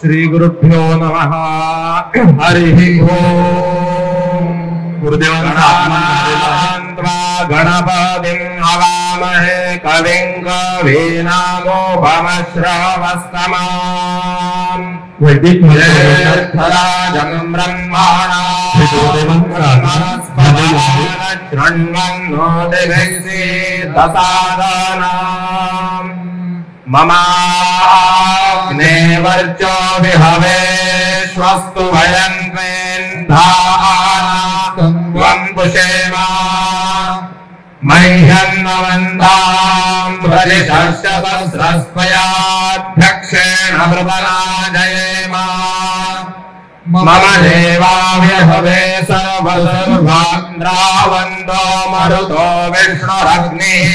श्री गुरुभ्यो नमः. हरि ओम. गुरुदेवांचा आगमन गणपतिं हवामहे कविं कवीनामोपमश्रवस्तमाम्. वैदिक ज्येष्ठराजं ब्रह्मणा शृण्वन्नोतिभिर्सीदसादनाम्. ममाग्ने वर्चो विहवेश्वस्तु वयं त्वेन्धानां पुषेमा मह्यन्नवन्दां प्रतिशस्यसहस्रस्वयाध्यक्षेण वृतनाजयेम. मम देवाव्यहवे सर्वसर्वान्द्रावन्तो मरुतो विष्णुरग्निः.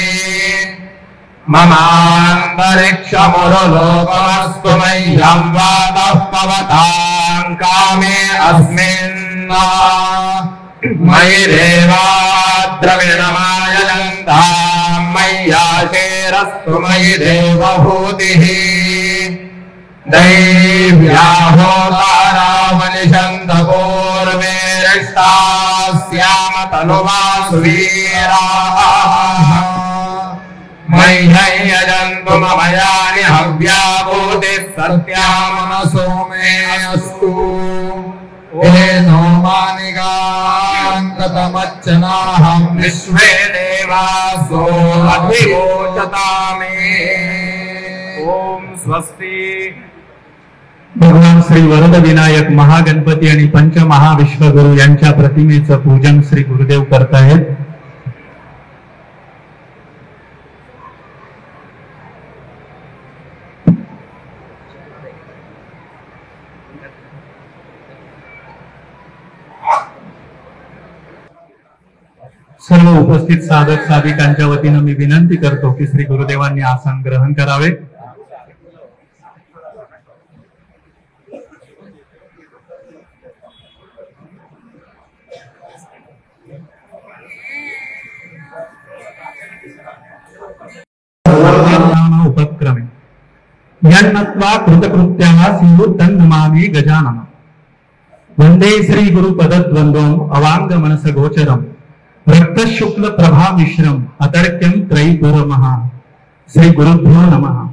ममान्तरिक्षमुरुलोकमस्तु मह्यं वातः पवतां कामे अस्मिन्. मयि देवाद्रविणमायजन्तां मय्याशेरस्तु मयि देवभूतिः. दैव्याहोतारावनिषन्त पूर्वे रिष्टास्याम तनुवासु वीराः. मह्ययजन्तु मम यानि हव्याभूतिः सत्यामनसो मे अस्तु. एनो मानिगान्ततमच्चनाहं विश्वे देवासो अधिवोचतामे. ओम स्वस्ति. भगवान श्री वरद विनायक महागणपती आणि पंचमहाविश्वगुरु यांच्या प्रतिमेचं पूजन श्री गुरुदेव करतायत. सर्व उपस्थित साधक साधिकांच्या वतीनं मी विनंती करतो की श्री गुरुदेवांनी आसन ग्रहण करावे. उपक्रमे यन्नत्वा कृतकृत्याः सिंहुत्तन्नमामि गजानन. वंदे श्री गुरुपदद्वन्द्वम् अवांग मनस गोचरम् रक्त शुक्ल प्रभा मिश्रम अतर्क्यम त्रयीपुरमः. श्री गुरुभ्यो नमः.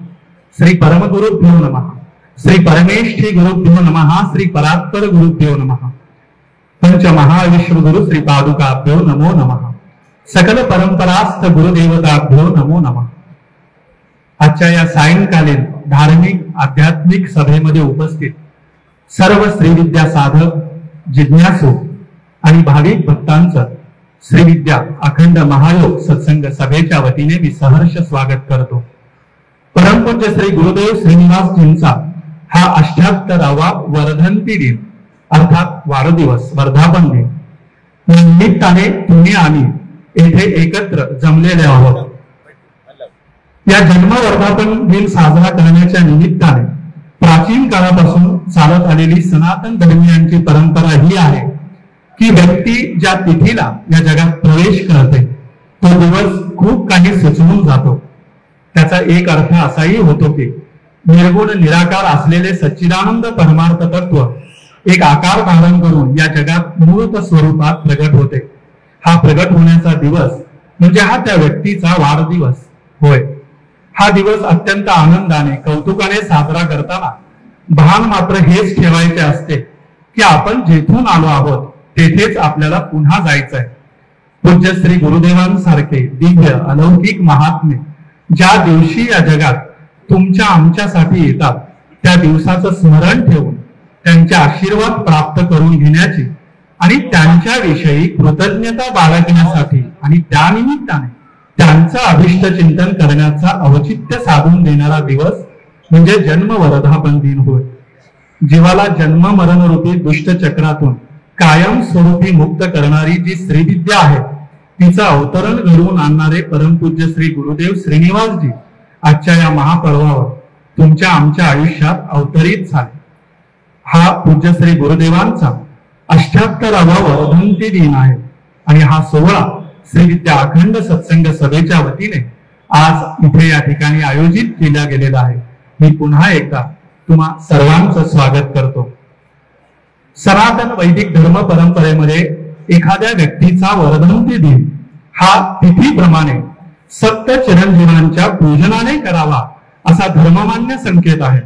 श्री परमगुरुभ्यो नमः. श्री परमेष्ठी गुरुभ्यो नमः. श्री परात्पर गुरुभ्यो नमः. पंचमहाविश्वगुरु श्री पादुकाभ्यो नमो नमः. सकल परंपरास्थ गुरुदेवताभ्यो नमो नमः. आजच्या या सायंकालीन धार्मिक आध्यात्मिक सभेमध्ये उपस्थित सर्व श्रीविद्या साधक जिज्ञासू आणि भाविक भक्तांचं श्रीविद्या अखंड महायोग सत्संग सभेच्या वतीने मी सहर्ष स्वागत करतो. परमपूज्य श्री गुरुदेव श्रीनिवासजींचा हा 78वा वर्धंती दिन अर्थात वाढदिवस वर्धापन दिन निमित्ताने तुम्ही आम्ही येथे एकत्र जमलेले आहोत. या जन्म वर्धापन दिन साजरा करण्याच्या निमित्ताने प्राचीन काळापासून चालत आलेली सनातन धर्मीयांची परंपरा ही आहे की व्यक्ती ज्या तिथीला या जगात प्रवेश करते तो दिवस खूप काही सुचवून जातो. त्याचा एक अर्थ असाही होतो की निर्गुण निराकार असलेले सच्चिदानंद परमार्थ तत्व एक आकार धारण करून या जगात मूर्त स्वरूपात प्रगट होते. हा प्रगट होण्याचा दिवस म्हणजे हा त्या व्यक्तीचा वाढदिवस होय. हा दिवस अत्यंत आनंदाने कौतुकाने साजरा करताना भान मात्र हेच ठेवायचे असते की आपण जेथून आलो आहोत तेथेच आपल्याला पुन्हा जायचंय. पूज्य श्री गुरुदेवांसारखे दिव्य अलौकिक महात्मे ज्या दिवशी या जगात तुमच्या आमच्यासाठी येतात त्या दिवसाचं स्मरण ठेवून त्यांचे आशीर्वाद प्राप्त करून घेण्याची आणि त्यांच्याविषयी कृतज्ञता बाळगण्यासाठी आणि त्यानिमित्ताने त्यांचं अभिष्ट चिंतन करण्याचा औचित्य साधून देणारा दिवस म्हणजे जन्म वर्धापन दिन होय. जीवाला जन्म मरण रूपी दुष्ट चक्रातून कायम स्वरूपी मुक्त करणारी जी श्रीविद्या आहे तिचं अवतरण घडवून आणणारे परमपूज्य श्री गुरुदेव श्रीनिवासजी आजच्या या महापर्वावर तुमच्या आमच्या आयुष्यात अवतरित झाले. हा पूज्य श्री गुरुदेवांचा 78वा वर्धंती दिन आहे आणि हा सोहळा श्रीविद्या अखंड सत्संग सभेच्या वतीने आज इथे या ठिकाणी आयोजित केला गेलेला आहे. मी पुन्हा एकदा तुम्हा सर्वांचं स्वागत करतो. सनातन वैदिक धर्म परंपरेमध्ये एखाद्या व्यक्तीचा वर्धंती दिन हा तिथीप्रमाणे सप्त चिरंजीवांच्या पूजनाने करावा असा धर्ममान्य संकेत आहे.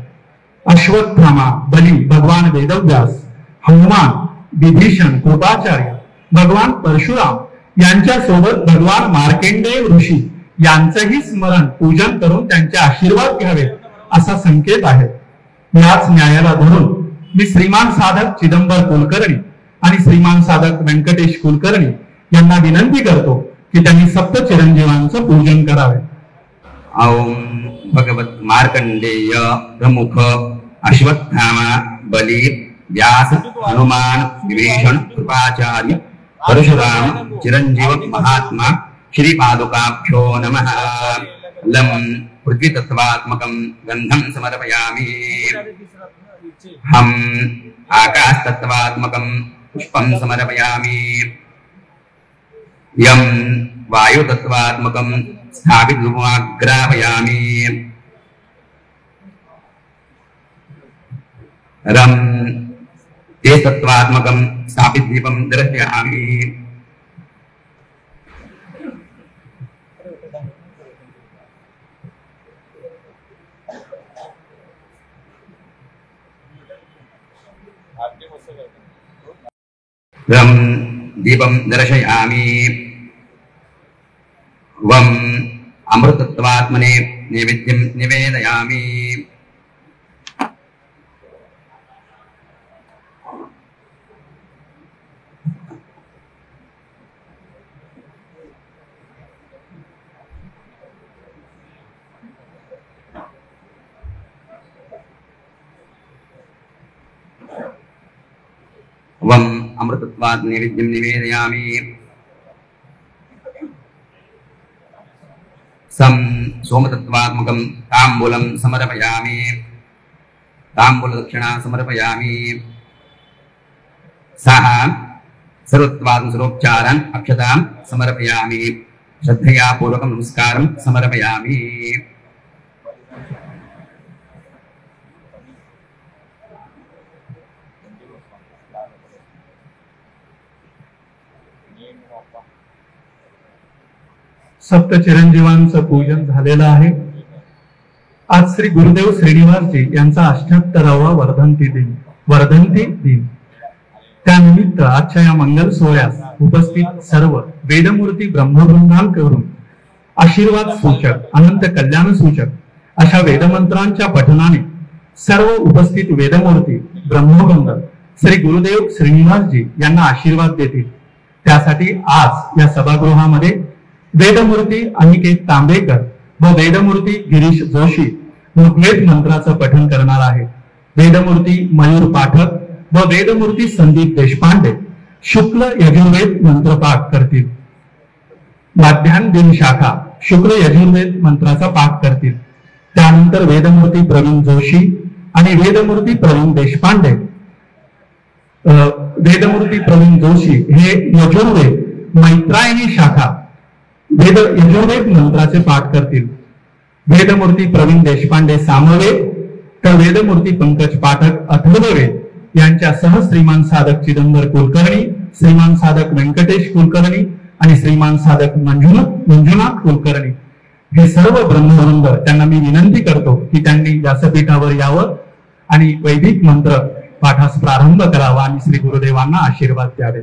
अश्वत्थामा, बली, भगवान वेदव्यास, हनुमान, विभीषण, कृपाचार्य, भगवान परशुराम यांच्या सोबत भगवान मार्कंडेय ऋषी यांचंही स्मरण पूजन करून त्यांचे आशीर्वाद घ्यावेत असा संकेत आहे. याच न्यायाला धरून मी श्रीमान साधक चिदंबर कुलकर्णी आणि श्रीमान साधक व्यंकटेश कुलकर्णी यांना विनंती करतो की त्यांनी सप्त चिरंजीवांचं पूजन करावे. ओम भगवत मार्कंडेय प्रमुख अश्वत्थामा, बली, व्यास, हनुमान, विभीषण, कृपाचार्य, परशुराम, चिरंजीव महात्मा श्रीपादुकाभ्यो नमः. लं पृथ्वी तत्वात्मकं गंधं समर्पयामि. हम आकाश तत्वात्मकं पुष्पं समर्पयामि. यं वायु तत्वात्मकं स्थापित धूपमाग्रापयामि. रं तेज तत्वात्मकं स्थापित दीपं दर्शयामि. रं दीपं दर्शयामि. वं अमृतत्वात्मने नैवेद्यं निवेदयामि. वं अमृतत्वात् नैवेद्यं निवेदयामि. सं सोमतत्वात्मकं ताम्बूलं समर्पयामि. ताम्बूलदक्षिणा समर्पयामि. सः सर्वत्वात्मस्वरूपचारान् अक्षतां समर्पयामि. श्रद्धया पूर्वकं नमस्कारं समर्पयामि. सप्त चिरंजीवांचं पूजन झालेलं आहे. आज श्री गुरुदेव श्रीनिवासजी यांचा 78वा वर्धंती दिन. त्यानिमित्त आजच्या या मंगल सोहळ्यास उपस्थित सर्व वेदमूर्ती ब्रह्मवृंदांकडून आशीर्वाद सूचक, अनंत कल्याण सूचक अशा वेदमंत्रांच्या पठणाने सर्व उपस्थित वेदमूर्ती ब्रह्मवृंद श्री गुरुदेव श्रीनिवासजी यांना आशीर्वाद देतील. त्यासाठी आज या सभागृहामध्ये वेदमूर्ती अनिकेत तांबेकर व वेदमूर्ती गिरीश जोशी ऋग्वेद मंत्राचं पठण करणार आहेत. वेदमूर्ती मयूर पाठक व वेदमूर्ती संदीप देशपांडे शुक्ल यजुर्वेद मंत्रपाठ करतील. माध्यान्ह दिन शाखा शुक्ल यजुर्वेद मंत्राचा पाठ करतील. त्यानंतर वेदमूर्ती प्रवीण जोशी आणि वेदमूर्ती प्रवीण देशपांडे वेदमूर्ती प्रवीण जोशी हे यजुर्वेद मैत्रायणी शाखा यजुर्वेद मंत्राचे पाठ करतील. वेदमूर्ती प्रवीण देशपांडे सामवेद तर वेदमूर्ती पंकज पाठक अथर्ववेद यांच्यासह श्रीमान साधक चिदंबर कुलकर्णी, श्रीमान साधक व्यंकटेश कुलकर्णी आणि श्रीमान साधक मंजुनाथ कुलकर्णी हे सर्व ब्रह्मवृंद त्यांना मी विनंती करतो की त्यांनी व्यासपीठावर यावं आणि वैदिक मंत्र पाठास प्रारंभ करावा आणि श्री गुरुदेवांना आशीर्वाद द्यावे.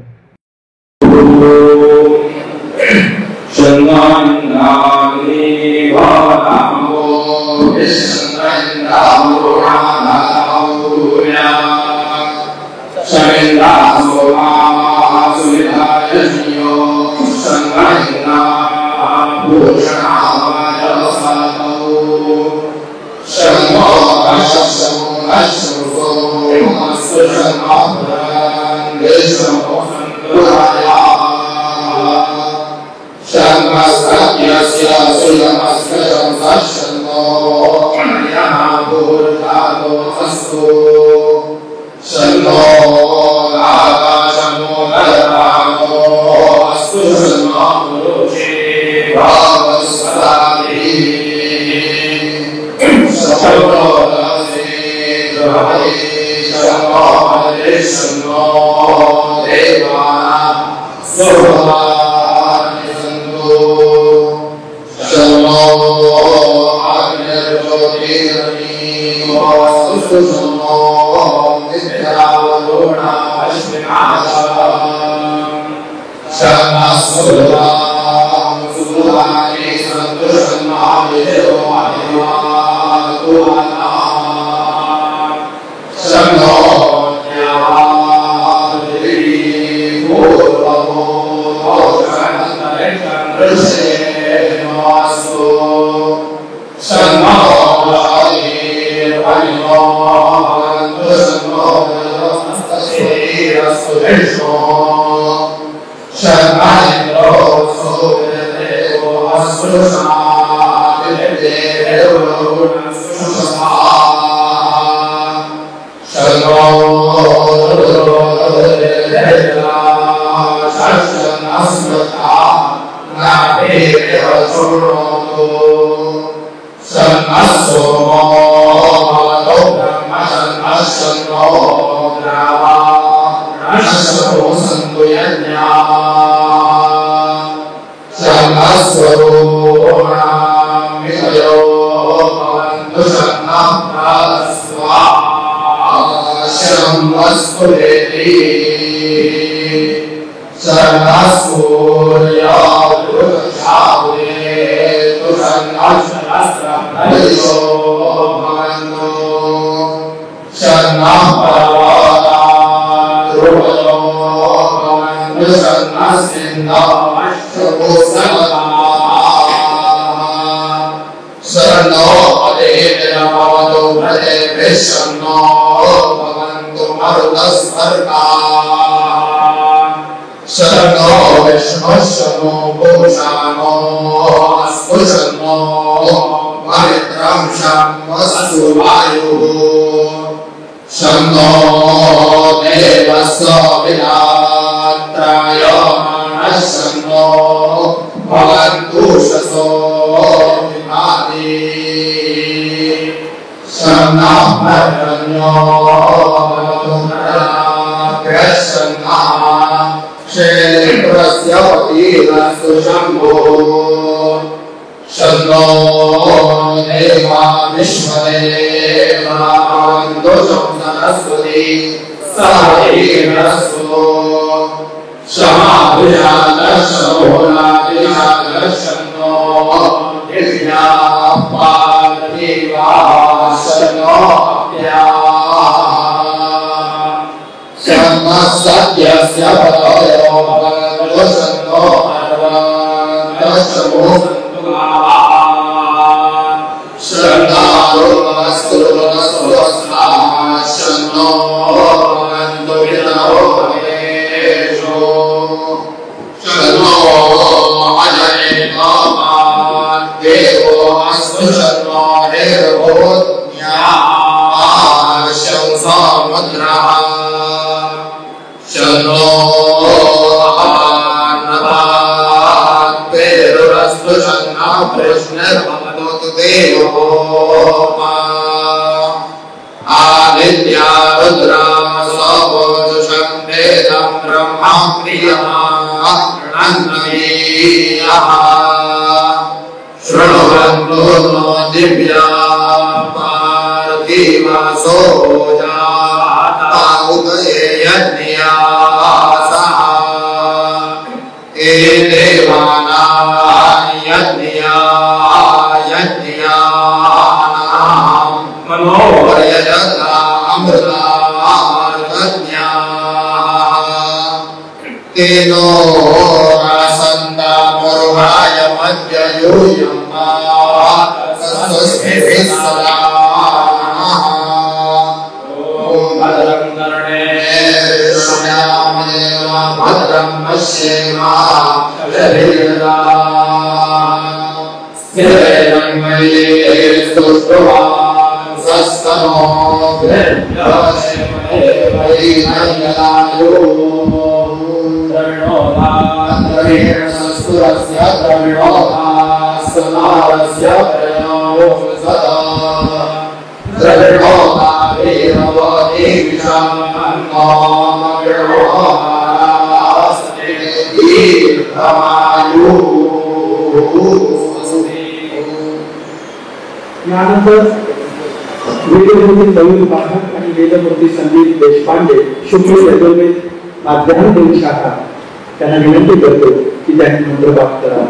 यानंतर वेदमूर्ती नवीन पाठक आणि वेदमूर्ती संदीप देशपांडे शुक्ल यजुर्वेद माध्यमिक शाखा त्यांना विनंती करतो की त्यांनी मंत्रपाठ करावा.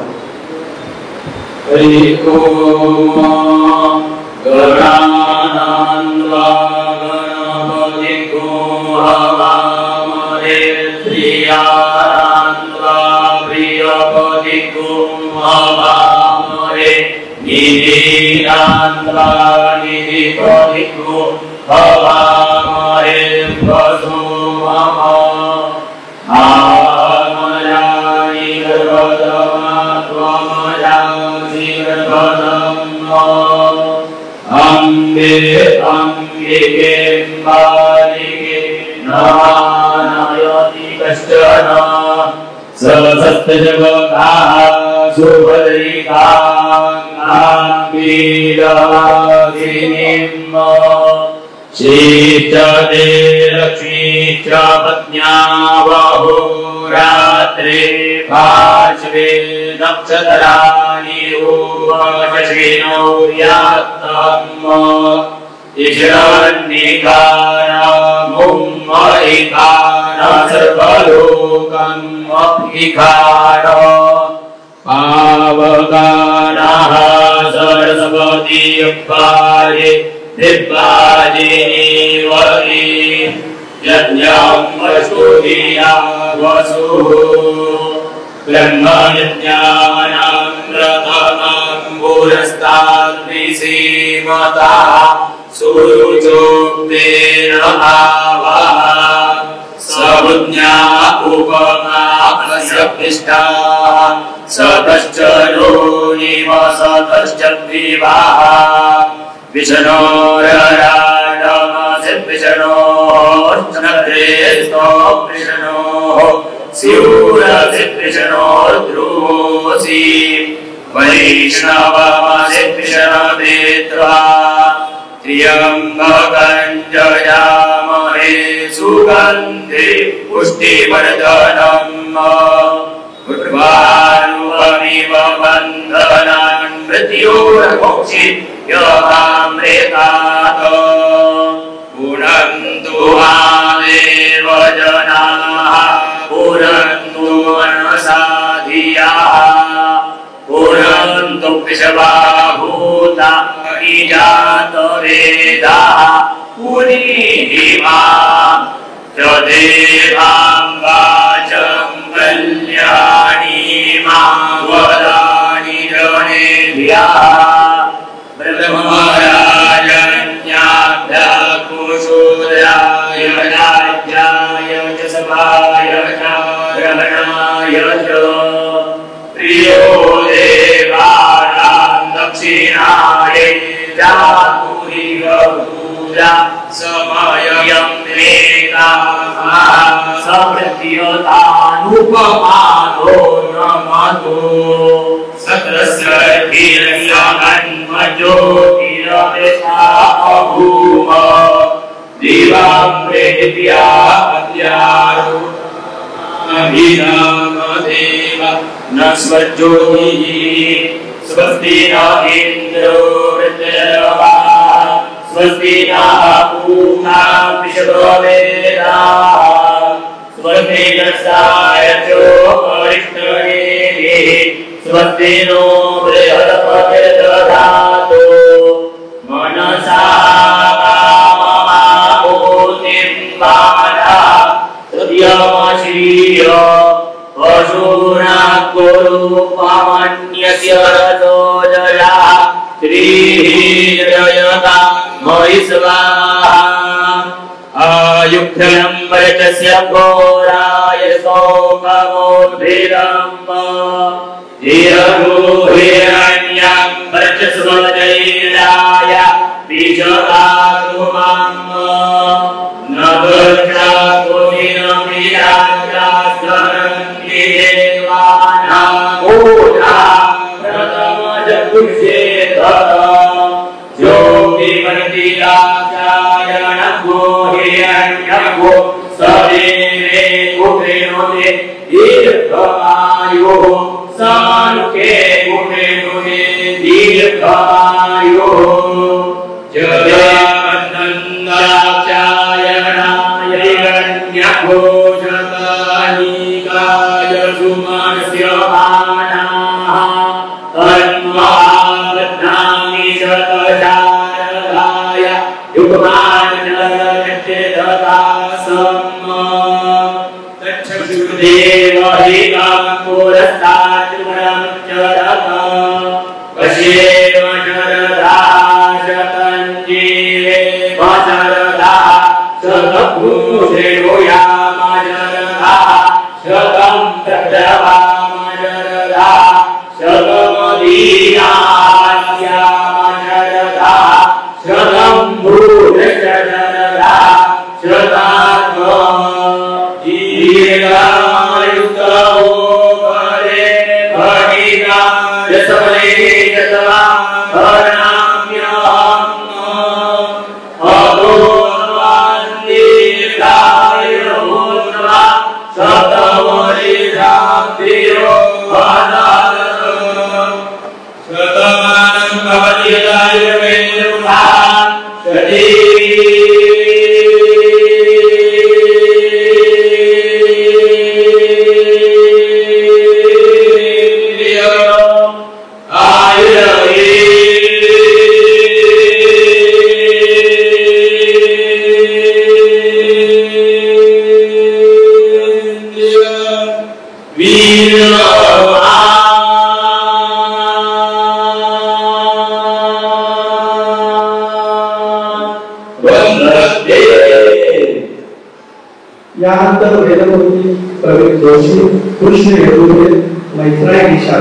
हरि ओम गणानान्वा गणपतिको हवामहे प्रियानान्वा प्रियपतिको हवामहे निधिनान्वा निधिपतिको हवामहे वसुमः अंगे अंगिके बालिके नानायति कश्चन ससस्तजगताः सुभद्रिकाङ्गाङ्गीरवासिनीम् शीतते लक्ष्मी च पत्न्या बहुरात्रे पार्श्वे नक्षत्राणि शशिनो यात्तम् ईश्वरनिकारामुम्महिकार सर्वलोकम् अभिकार पावकानाः सरस्वती अप्पाये दिव्याजिनी वरी यज्ञं वसुधिया वसुः ब्रह्मयज्ञानां प्रथमं पुरस्ताद्विसीमता सुरुचोक्तेन भावः सबुज्ञा उपमा प्रसपिष्टाः सतश्च योनिवसतश्च विवाह विष्णोर्चनद्रेस्तोऽप्रिषणोः स्यूरसिद्विषणोर्ध्रुवोऽसि वैष्णवमसिद्विषणवेत्वा त्र्यम्बकं जयामहे सुगन्धे पुष्टिवर्धनम् उर्वारुकमिव बन्धनान् मृत्योर्मोक्षित्यमामृतात् पुनन्तु मामेव जनाः पुनन्तु मनसाधियाः पुनन्तु विश्वाभूता जातवेदाः पुनीहिमा च देवां वाचं कल्याणी मा वदानि जनेभ्यः ब्रह्मराजन्याभ्यकुशूद्राय राज्याय च सभाय ग्रहणाय च प्रियो देवानां दक्षिणाय जातुरिवभूजा समयं वेदाः समृद्ध्यतानुपमानो नमतो सत्रस्यर्भिर्यमन्मज्योतिरवेशा अभूम दिवां प्रेत्या अद्यारो अभिरामदेव न स्वज्योतिः स्वस्ति न इन्द्रो वृत्रयः स्वस्ति नः पूर्णा विश्ववेदाः स्वस्ति नस्तायचो परिष्टनेभिः स्वस्ति नो बृहस्पतिर्दधातु मनसा काममाभूतिं बाला तृतीयमश्रीय पशूना कुरुपमन्यस्य रतो जला श्रीजयता मयि स्वाहा आयुक्तं वचस्य घोराय सोममोद्भिरम् हिरण्यं वचस्वदैराय बीजकाकुमम् न वर्षाकुलिनमिराजास्वरन्ति देवानामोधा प्रथमजपुष्येतः योगिमन्दिराचार्यणो हिरण्यं हिरण्यको सदेवे कुपेनोते दीर्घायुः सानुके कुपेनोते दीर्घायुः जगन्नन्दाचार्याय हिरण्यको जगन्निकाय सुमनस्य आनाः तन्मावृत्नामि शतशारदाय युगमाननरक्षदासम् तच्छुदेवहितं पुरस्तात्मनं चरत वशेम शरदा शतञ्जीवे वशरदा शतभूषेणो यामशरदा शतं प्रभवामशरदा शतमदीनास्यामशरदा शतं भूतशरदा शतात्मा दीर्घायुष्को परे भगिता यशवले यतवा भरणाम्यहम् अभोवान् दीर्घायुर्भूत्वा शतवर्षाभ्यो भदारम् शतमानं भवति यदायुर्वेदमुखा यानंतर वेदमूर्ती प्रवीण जोशी कृष्ण येडुरे मैत्राई दिशा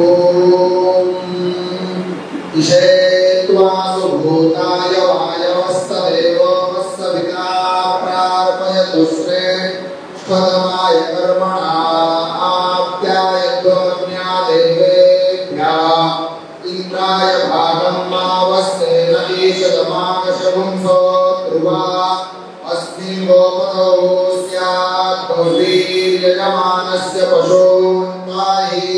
ओम ईशेत्वा सुभूताय वायवस्तदेवो वस्सविता प्रार्पयतु श्रेष्ठतमाय कर्मणा आप्यायद्वज्ञा देवेभ्यः इंद्राय भागं मा वस्तेन ईशतमाकशपुंसो ध्रुवा अस्मिन् गोपतौ स्यात् भवतीर्यजमानस्य पशून्वाहि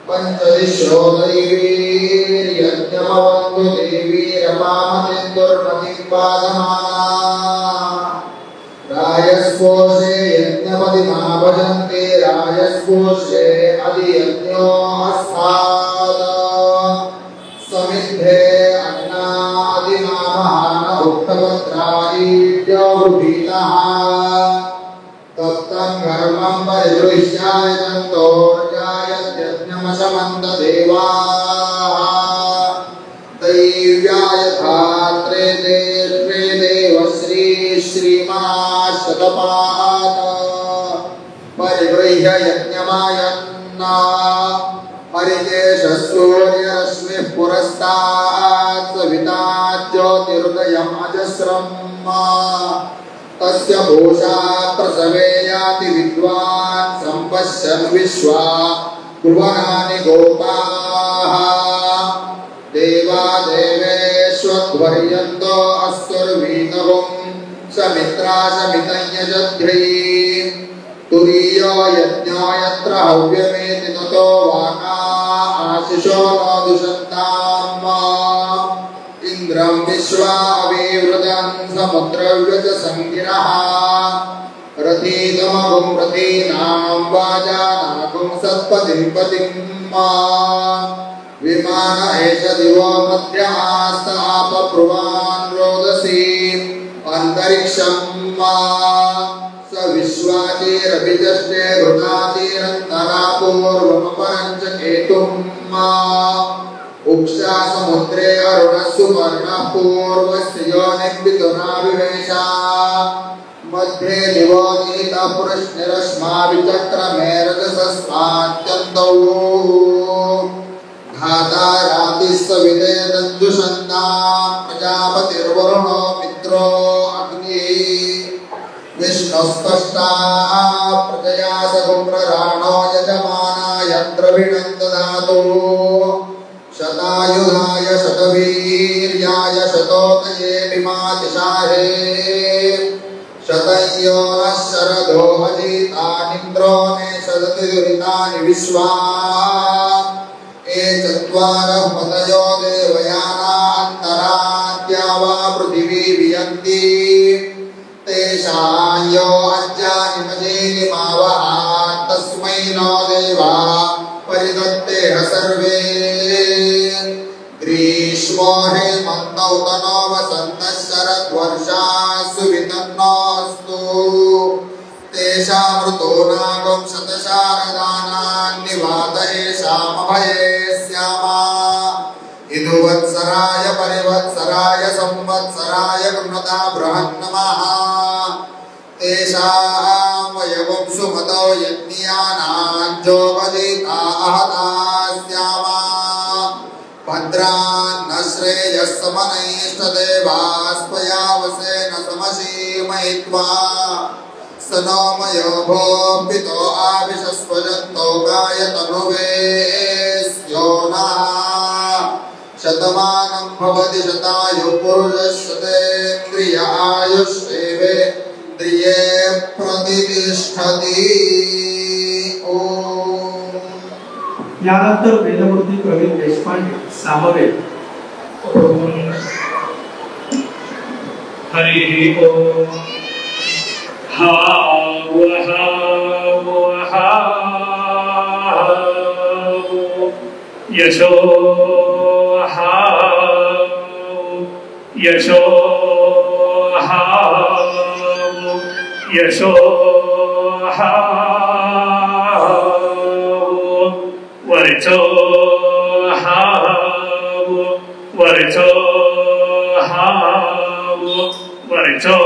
पञ्चदिशो दैवीर्यज्ञमवन्तु देवीरपामतिन्दुर्मतिं पादमाना रायस्पोषे यज्ञपतिमा भजन्ते रायस्पोषे अधियज्ञो अस्तात् समिद्धे अन्नादिनामहान उक्तपत्रायीड्योरुभीतः तप्तं घर्मं परिदृश्याय तन्तोर्जायत्यज्ञमशमन्तदेवाः दैव्याय धात्रे देवे देवश्री श्रीमाशतपाद परिगृह्य यज्ञमायन्ना हरिकेशसूर्यरश्मिः पुरस्तात् सविता ज्योतिरुदयम् अजस्रम् तस्य भूषा प्रसवे याति विद्वान् सम्पश्यन् विश्वा भुवनानि गोपाः देवा देवेष्वध्वर्यन्तो अस्सुर्वीतहुम् समित्रा समितं यजध्यै तुरीयो यज्ञो यत्र हव्यमेति ततो वाका आशिषो नोदुषन्ताम् इन्द्रं विश्वा अविवृतं समुद्रव्यज संगिरः रथीतमगुं रथीनां वाजानागुं सत्पतिं पतिं विमान एष दिवो मध्यमास्तापप्रुवान् रोदसी अन्तरिक्षं स विश्वातिरभिजष्टे घृतातिरन्तरा पूर्वमपरं च केतुम् उक्षा समुद्रे अरुणः सुपर्णः पूर्वस्य योनिर्विदुनाविवेशा मध्ये दिवो नीतः पुरुषनिरश्माविचक्रमे रजसस्मात्यन्तौ धाता रातिस्सविते दद्युषन्तां प्रजापतिर्वरुणो मित्रो अग्निः विष्णुस्पष्टा प्रजया सगुम्रराणो यजमानाय द्रविणं ददातु शतायुधाय शतवीर्याय शतोदये विमातिशाहे शतयो नः शरदो अजितानिन्द्रो ने शतति दुरितानि विश्वा ये चत्वारः पतयो देवयानान्तराद्या वा पृथिवी वियन्ति तेषां यो अज्जानि मजेनि मावः तस्मै नो देवा परिदत्तेह सर्वे ग्रीष्मो हेमन्तौ तनो वसन्तः शरद्वर्षासु वितन्नोऽस्तु तेषां ऋतो नागं शतशारदानान्निवातयेषामभये स्यामा इदुवत्सराय परिवत्सराय संवत्सराय गृह्णता बृहन्नमः तेषां वयवं सुमतो यज्ञानां जोगजिता अहता स्यामा भद्रान्न श्रेयस्समनैष्टदेवास्पयावसेन समशीमयित्वा स नो मयो भोपितो आविशस्वजन्तो गायतनुवे स्यो नः शतमानं भवति शतायुः पुरुषस्तेन्द्रिय आयुष्येवेन्द्रिये प्रतिष्ठति। यानंतर वेदमूर्ती प्रवीण देशपांडे सामवेद। हरि ओम यशो यशो यशो वर्चो वर्चो वर्चो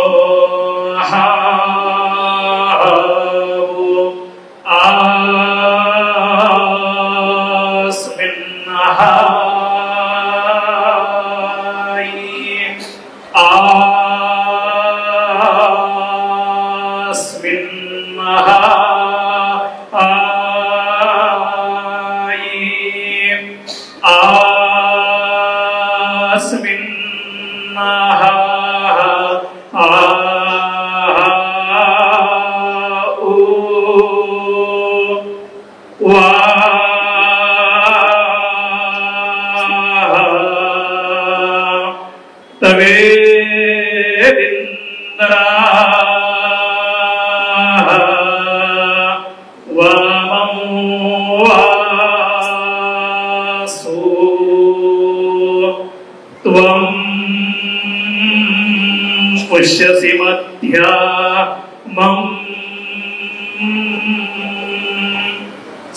पुष्यसि मध्यामम्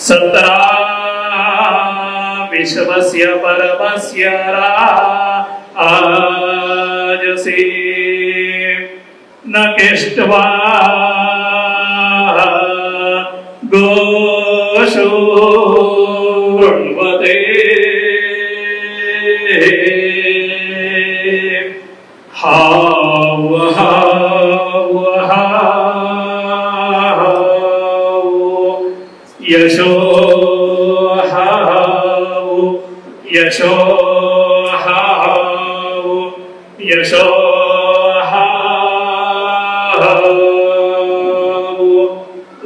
सत्रा विश्वस्य परमस्य राजसि न केष्ट्वा गोषो वृण्वते यशो यशो यशो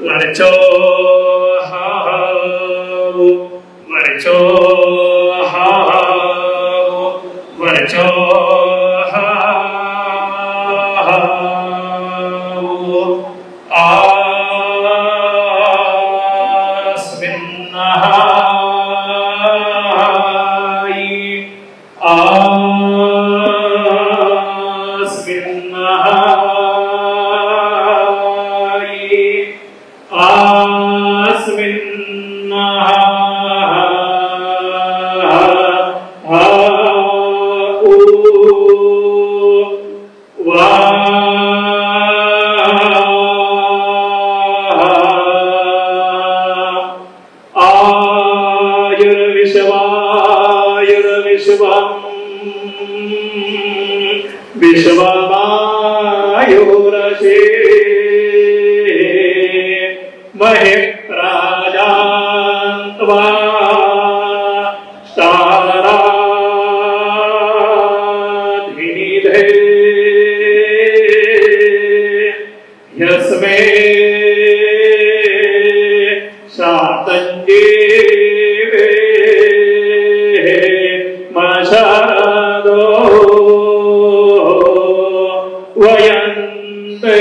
वर्चो वर्चो वर्चो विश्वमा तस्मै शातञ्जे मशादो वयन्ते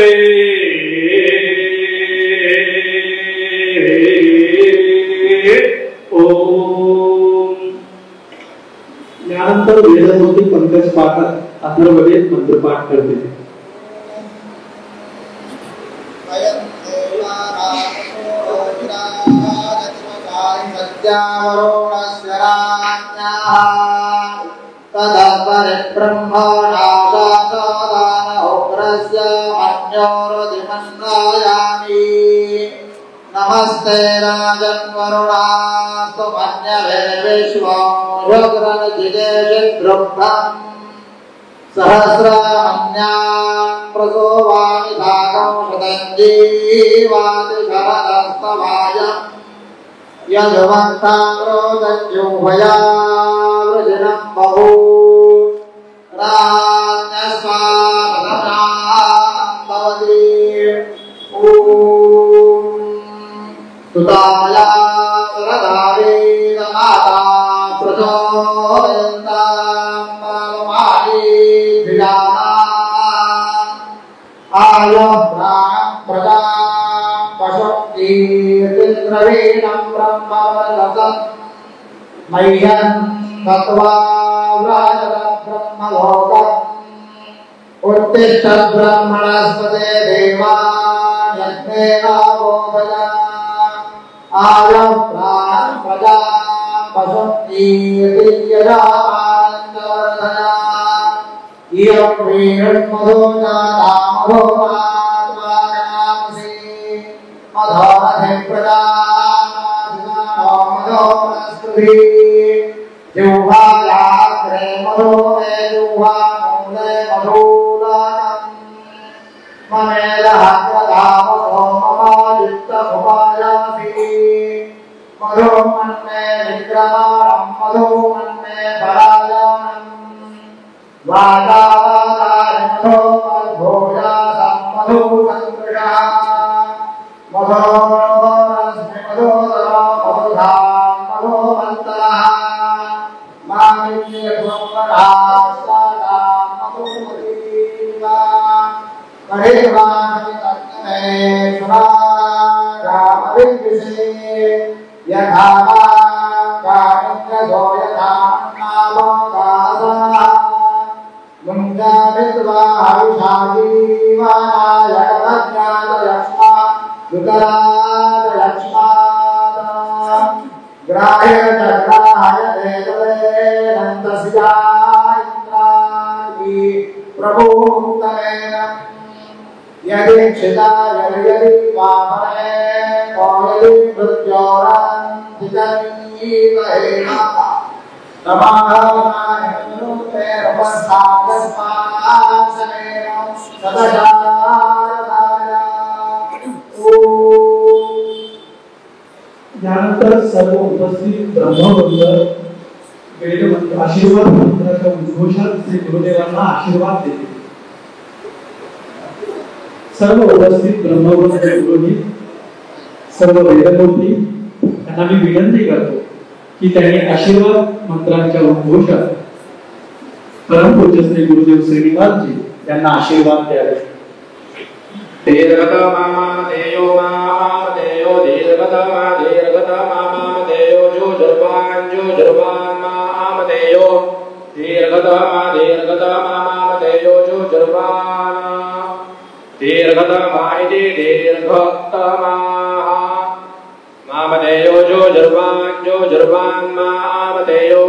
यानंतर वेदमूर्ती पंकज पाठक अथर्ववेद मंत्रपाठ करते नमस्ते राजन् वरुणास्तु मन्यवे विश्वो योग्रनजिजेषिद्रुब्धम् सहस्रामन्यान् प्रसोवामि भागं शतञ्जीवाति शरदस्तवायम् यजुवन्ताङ्ग्रोदज्जुह्वया वृजिनं बहु राज्ञस्वापदनां भवति सुताया वरदावेद माता प्रचोदयन्तां परमायि धियाना आयो प्राणं प्रजां पशुकीर्तिद्रवीणं ब्रह्मवर्चसं मह्यं गत्वा व्राजतं ब्रह्मलोकम् उत्तिष्ठ ब्रह्मणस्पते देवान् यज्ञेनावोभय आयो प्राणं प्रजां पशुकीर्तियजामानन्दवर्धया इयं वीरन्मधो जातामधो मात्मानामसि मधोमधे प्रजामाधिमानो मधो मनस्पतिः जिह्वायाग्रे मधो मे जिह्वामूले मधुदानम् ममेदः प्रदामसो ममायुक्तमुपायासि मधो मन्मे विक्रमाणं मधो मन्मे परायाणम् वादावादानि मधो मद्भोजासं मधो सन्दृशः मधोरस्मि मधोदरो मधुधां मधो मन्तरः मामिन्यत्वमरास्तादां मधुमतीवा करेवाणि तन्मे सुरागामविद्विषे यथा कामिन्द्रसो यथा नामोदासः मुञ्जामित्वा हविषाजीवानाय कवज्ञातयक्ष्मा युतराजयक्ष्मात् ग्राह्य चक्राय देवदेनन्तस्या इन्द्रायि प्रभूतमेन यदीक्षिताय यदि वामने कोयदि मृत्योरन्तिकनीतहेन तमाहवनाय नृते रमस्थाकस्मासनेन सदशारदाय यानंतर सर्व उपस्थित ब्रह्मवृंद वेदमंत्र आशीर्वाद मंत्राच्या उद्घोषात श्री गुरुदेवांना आशीर्वाद देते सर्व उपस्थित ब्रह्मवृंद पुरोहित सर्व वेदमूर्ती यांना मी विनंती करतो की त्यांनी आशीर्वाद मंत्रांच्या उद्घोषात परमपूज्य श्री गुरुदेव श्रीनिवासजी यांना आशीर्वाद द्यावे दीर्घतमा देयो मामदेयो दीर्घतमा मामदेयो जो जुर्बान मामदेयो दीर्घतमा मामदेयो जो जुर्बान दीर्घतमा इति दीर्घतमा मामदेयो जो जुर्बान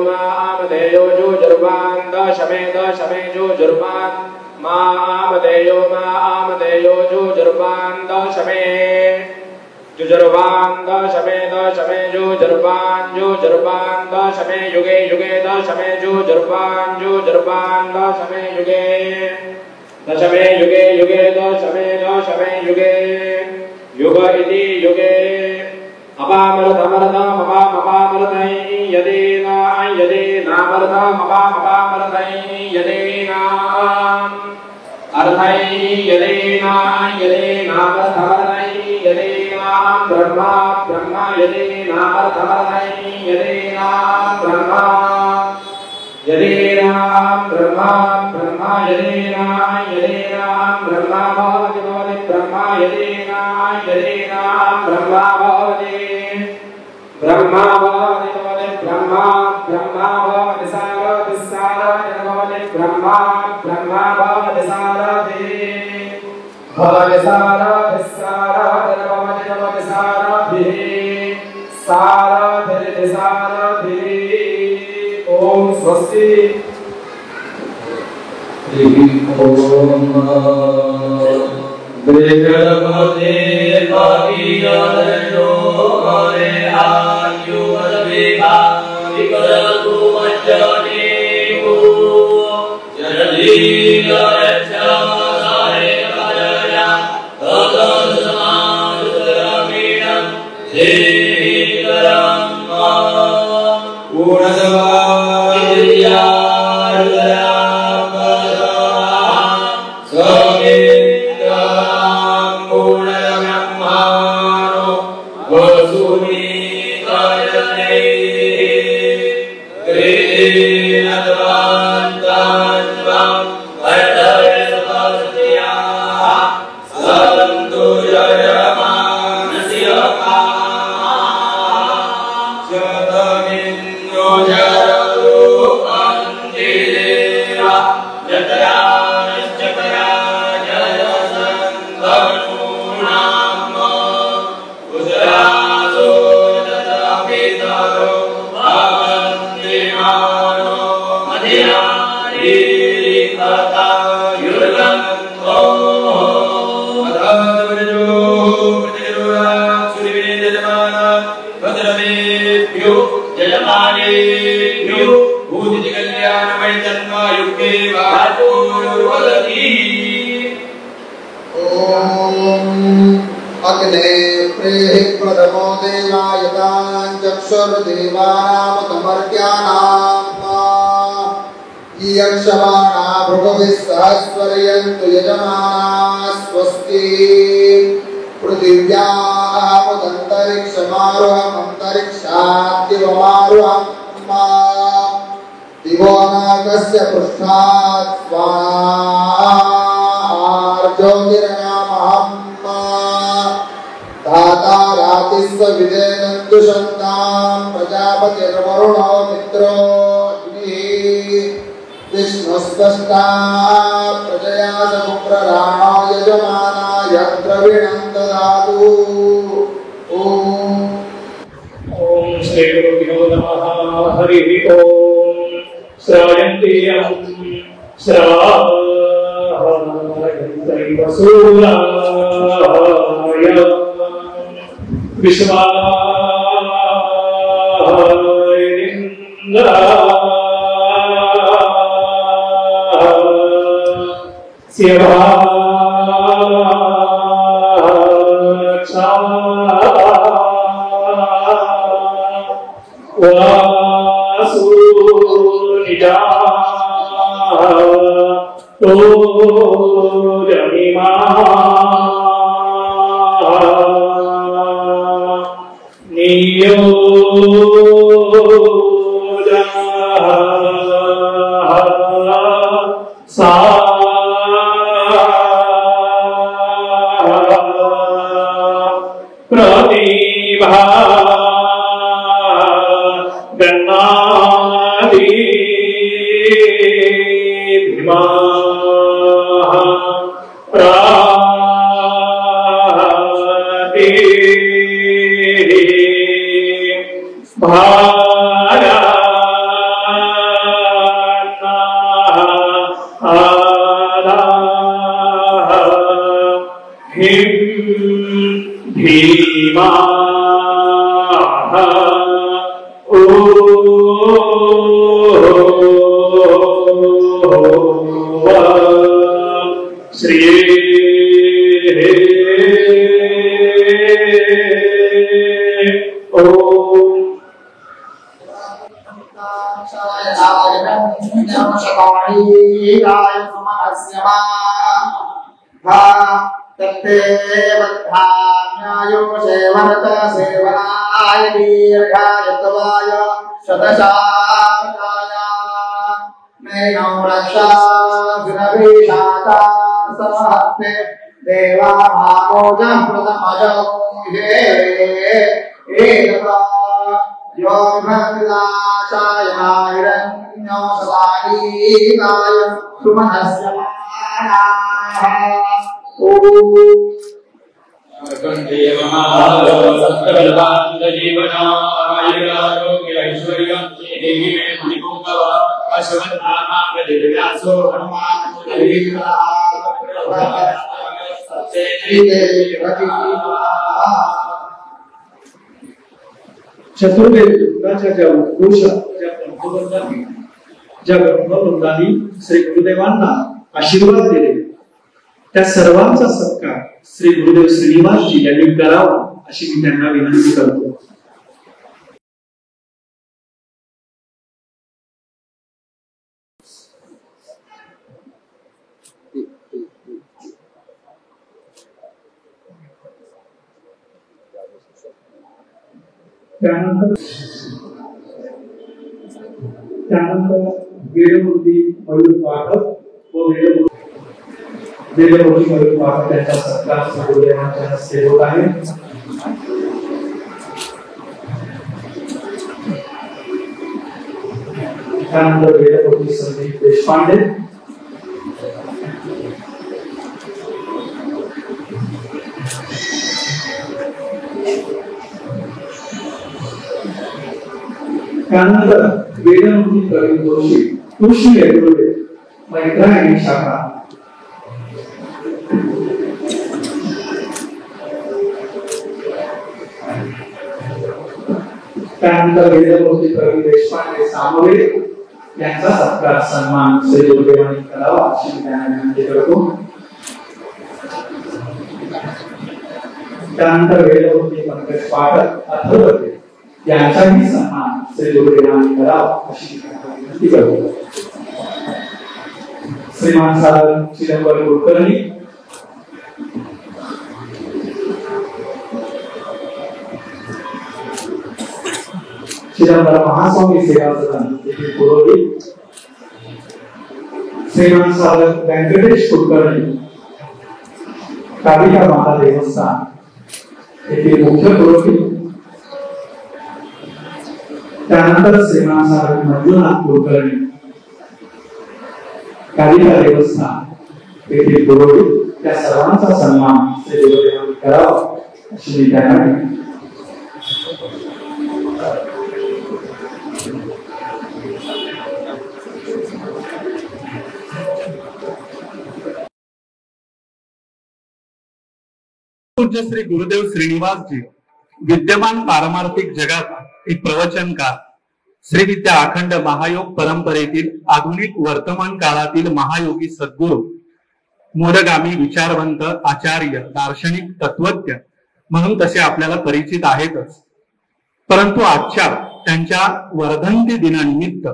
मामदेयो जो जुर्बान दशमे जो जुर्बान मामदेयो जो जुर्बान दशमे जुजुर्बान दशमे जो जुर्बान दशमे युगे दशमे जो जुर्बान दशमे युगे दशमे दशमे युगे युग इति युगे अपामृतमृतमपामपामृतै यदेनामृतमपामपामृतै यदेना अर्थै यदेना यदेनामर्थमर्थै यदेना ब्रह्मा ब्रह्मा यदेना अर्थमर्थै यदेना ब्रह्मा यदेना ब्रह्मा ब्रह्मा यदेना ब्रह्मा भवति भवति ब्रह्मा यदेना ब्रह्मा भवति ब्रह्मा भवति भवति ब्रह्मा ब्रह्मा भवति सारथि सारथि भवति ब्रह्मा ब्रह्मा भवति सारथि भवति सारथि सारथि भवति भवति सारथिः सारथिः सारथिः ओम स्वस्ति ओम ब्रह्मते पावियानो हरे आयु अद्विभा विकरतु मज्जनेको जनदीना रक्षामसारे करया ततसमासुरमीणं सेहितरं पूर्णसवा अग्ने प्रेहि प्रथमो देवायतां चक्षुर्देवानामतमर्त्यानां यक्षमाणा भृगुभिः सहस्वर्यन्तु यजमाना स्वस्ति पृथिव्यामुदन्तरिक्षमारुहमन्तरिक्षाद्दिवमारुहम् दिवोनागस्य पृष्ठात् स्वार्ज्योतिरनामहम् दाता रातिस्व विदेनन्दुषन्तां प्रजापतिर्वरुणो मित्रो विष्णुस्पष्टा प्रजया समुप्रराणो यजमाना यद्रविणं ददातु ओम श्री गुरुभ्यो नमः हरि ओम श्रायन्ति यं श्रायन्ति वसूराय विश्वाय इंद्राय वासुनिजा तो जनिमा नियोजा सा प्रतिभा गन्नादि धीमा प्राति भारा आदा हिम धीमा श्री ओम तत्तेवद्धान्यायो सेवनत सेवनाय दीर्घायत्वाय शतशार्काय नैनो रक्षाभिरभिषाता सहस्ते देवा मामोजं प्रथमजो हे एकता यो भक्तिदाशायाहिरण्यो सदानीकाय सुमनस्य चतुर्वेद युगाच्या ज्या उद्घोषा ज्या ब्रह्मवृंदांनी श्री गुरुदेवांना आशीर्वाद दिले त्या सर्वांचा सत्कार श्री गुरुदेव श्रीनिवासजी यांनी करावा अशी मी त्यांना विनंती करतो. त्यानंतर वेदमूर्ती मयूर पाठक व वेदमूर्ती मयूर पाठक त्यांचा सत्कार गुरुदेवांच्या हस्ते होत आहे. त्यानंतर वेदमूर्ती संदीप देशपांडे, त्यानंतर वेदमूर्ती प्रवीण जोशी, तुळशी वेगवेगळे मैत्रायणी शाखा, त्यानंतर वेदमूर्ती प्रवीण देशपांडे सामोरे यांचा सत्कार सन्मान श्री गुरुदेवांनी करावा अशी त्यांना विनंती करतो. त्यानंतर वेदमूर्ती पंकज पाठक अथर्वते यांचाही सन्मान श्री गुरुदेवांनी करावा अशी विनंती करतो. श्रीमान साधक चिदंबर कुलकर्णी, चिदंबर महास्वामी सेवा सदन येथील पुरोहित, श्रीमान साधक व्यंकटेश कुलकर्णी, कालिका माता देवस्थान येथील मुख्य पुरोहित, त्यानंतर श्रीमान साधक मंजुनाथ कुलकर्णी, कालिका देवस्थान येथील पुरोहित, त्या सर्वांचा सन्मान श्री गुरुदेवांनी करावा अशी मी त्यांना पूज्य श्री गुरुदेव श्रीनिवासजी विद्यमान पारमार्थिक जगात एक प्रवचनकार, श्री विद्या अखंड महायोग परंपरेतील आधुनिक वर्तमान काळातील महायोगी सद्गुरू, मूढगामी विचारवंत आचार्य, दार्शनिक, तत्वज्ञ म्हणून तसे आपल्याला परिचित आहेतच. परंतु आजच्या त्यांच्या वर्धंती दिनानिमित्त